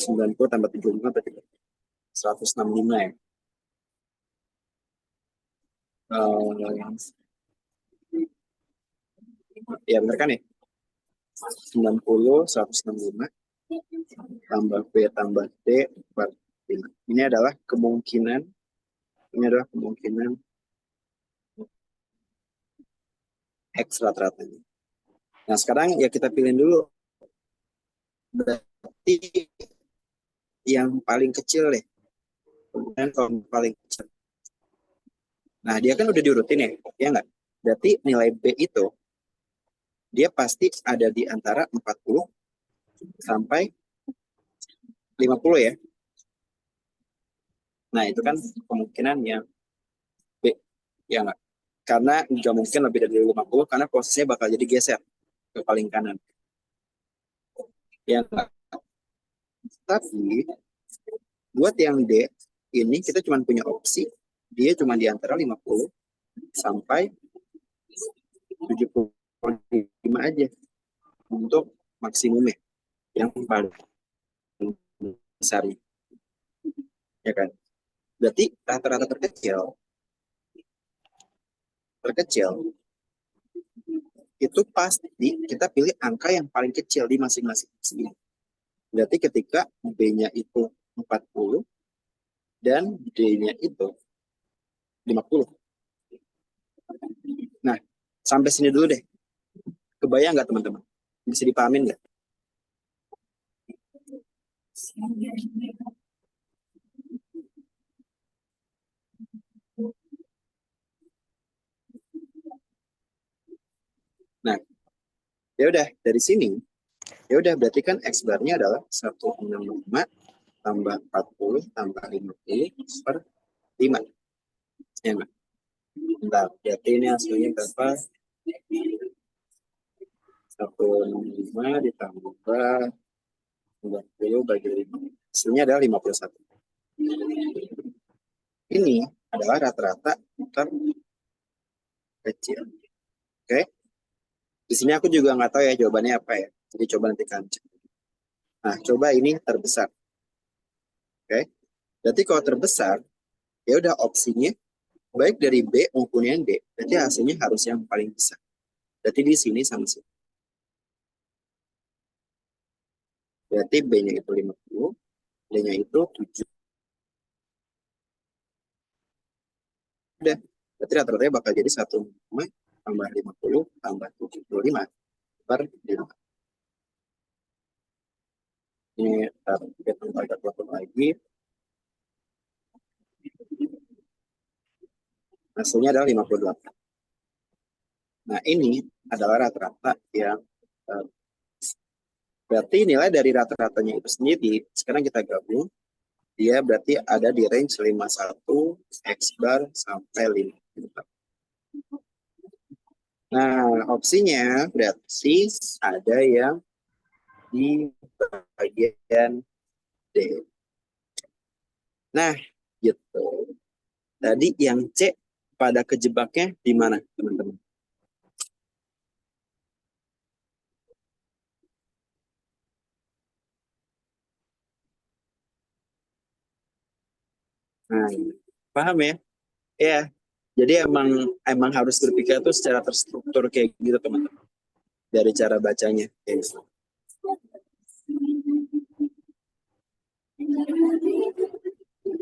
90 tambah 75 berarti 165 ya. Ya benar kan ya? 90, 165 tambah B tambah D tambah 5. Ini adalah kemungkinan X rata-ratanya. Nah, sekarang ya kita pilih dulu berarti yang paling kecil deh. Kemudian kalau paling kecil. Nah, dia kan udah diurutin ya nggak? Berarti nilai B itu dia pasti ada di antara 40 sampai 50 ya. Nah, itu kan kemungkinan yang B, ya nggak? Karena nggak mungkin lebih dari 50 karena posisinya bakal jadi geser ke paling kanan. Ya nggak? Tapi buat yang D, ini kita cuma punya opsi, dia cuma di antara 50 sampai 75 aja untuk maksimumnya yang paling besar, ya kan? Berarti rata-rata terkecil itu pasti kita pilih angka yang paling kecil di masing-masing sini. Berarti ketika B-nya itu 40, dan D-nya itu 50. Nah, sampai sini dulu deh. Kebayang nggak teman-teman? Bisa dipahamin nggak? Nah, ya udah dari sini, ya udah berarti kan X barnya adalah 165 tambah 40 tambah 50 per 5. Ya enggak? Bentar, berarti ini hasilnya berapa? 165 ditambah 20 bagi 5. Hasilnya adalah 51. Ini adalah rata-rata terkecil. Oke? Di sini aku juga nggak tahu ya jawabannya apa ya. Jadi coba nanti kan cek. Nah, coba ini terbesar. Oke? Berarti kalau terbesar, ya udah opsinya baik dari B maupun yang D. Berarti hasilnya harus yang paling besar. Berarti di sini sama sini. Berarti B-nya itu 50, D-nya itu 7. Udah. Berarti rata-ratanya bakal jadi 1 tambah 50 tambah 75 per 5. Ini kita agak telepon lagi. Hasilnya adalah 58. Nah, ini adalah rata-rata yang berarti nilai dari rata-ratanya itu sendiri, sekarang kita gabung, dia berarti ada di range 51 X bar sampai 5. Nah, opsinya berarti ada yang di bagian D. Nah, gitu. Tadi yang C pada kejebaknya di mana, teman-teman? Nah, paham ya? Ya, jadi emang emang harus berpikir tuh secara terstruktur kayak gitu, teman-teman. Dari cara bacanya. Kayak gitu.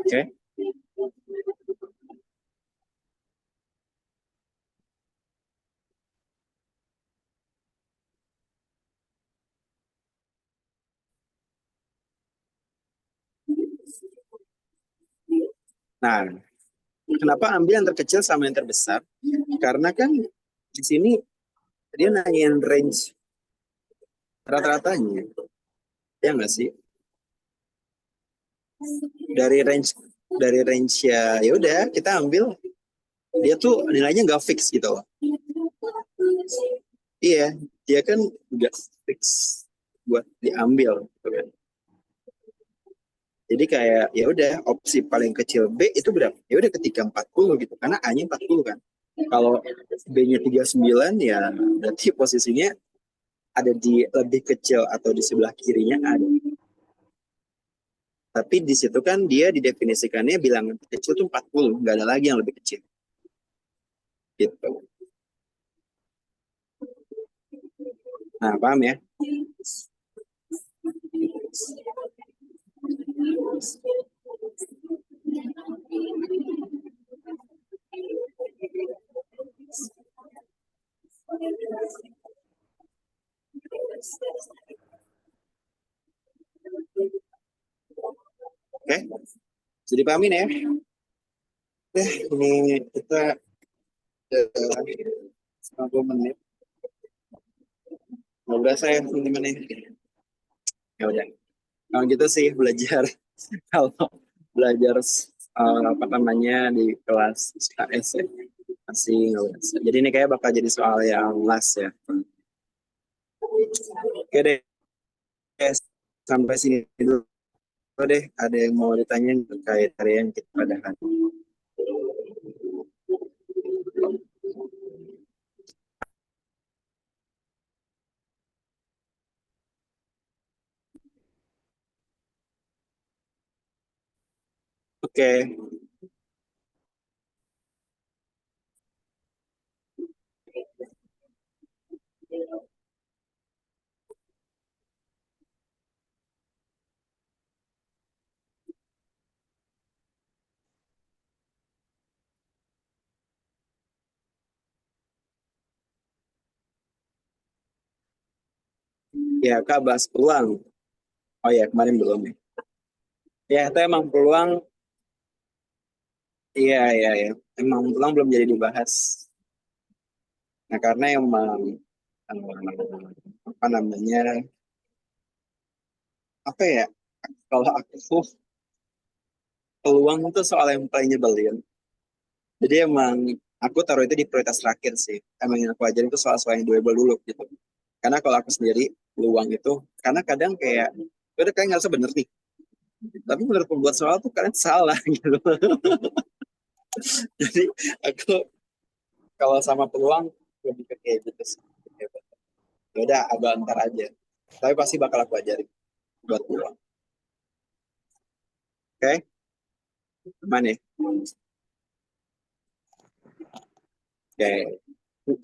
Oke? Nah, kenapa ambil yang terkecil sama yang terbesar? Karena kan di sini dia nanyain range rata-ratanya. Ya nggak sih? Dari range ya udah kita ambil dia tuh nilainya nggak fix gitu loh. Iya, dia kan nggak fix buat diambil gitu kan. Jadi kayak ya udah opsi paling kecil B itu berapa? Ya udah ketika 40 gitu karena A-nya 40 kan. Kalau B-nya 39 ya berarti posisinya ada di lebih kecil atau di sebelah kirinya ada. Tapi di situ kan dia didefinisikannya bilangan kecil tuh 40, nggak ada lagi yang lebih kecil. Gitu. Nah, paham ya? Oke, jadi pahamin ya. Ini kita 90 menit. Nggak berasa ya teman-teman ya. Ya udah. Kalau gitu sih belajar kalau belajar apa namanya di kelas SKS ya. Masih nggak berasa. Jadi ini kayak bakal jadi soal yang last ya. Oke deh, sampai sini dulu deh. Ada yang mau ditanya terkait hari yang kita padakan. Oke, Ya, Kak, bahas peluang. Oh ya, kemarin belum ya. Ya, itu emang peluang, iya, iya, iya. Emang peluang belum jadi dibahas. Nah, karena emang, apa namanya, apa ya, kalau aku peluang itu soal yang paling nyebelin. Jadi emang aku taruh itu di prioritas terakhir sih. Emang yang aku ajarin itu soal-soal yang doable dulu gitu. Karena kalau aku sendiri, peluang itu, karena kadang kayak, udah kayak nggak bener nih. Tapi menurut pembuat soal tuh kalian salah gitu. Jadi aku kalau sama peluang lebih ke kayak gitu sih. Ya udah agak antar aja. Tapi pasti bakal aku ajarin buat peluang. Oke, mana ya? Oke.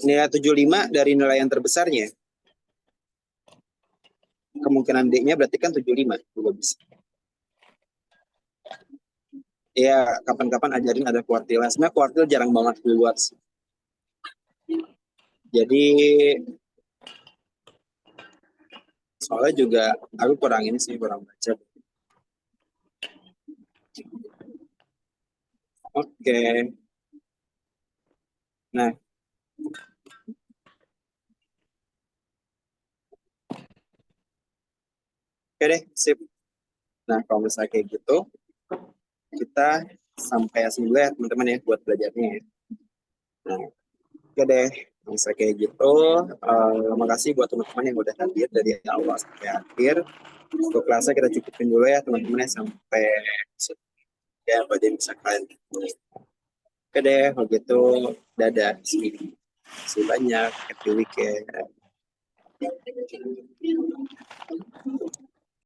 Nilai 75 dari nilai yang terbesarnya. Kemungkinan D-nya berarti kan 75 juga bisa. Ya, kapan-kapan ajarin ada kuartil. Sebenarnya kuartil jarang banget keluar sih. Jadi, soalnya juga aku kurang ini sih, kurang baca. Oke, nah, oke deh, sip. Nah, kalau misalnya kayak gitu, kita sampai asli dulu ya, teman-teman ya, buat belajarnya ya. Nah, oke deh, kalau misalnya kayak gitu, makasih buat teman-teman yang udah hadir dari awal sampai akhir. Untuk kelasnya kita cukupin dulu ya, teman-teman ya, sampai ya, apa aja yang bisa kalian. Oke deh, kalau gitu, dadah. Terima kasih banyak. Happy weekend.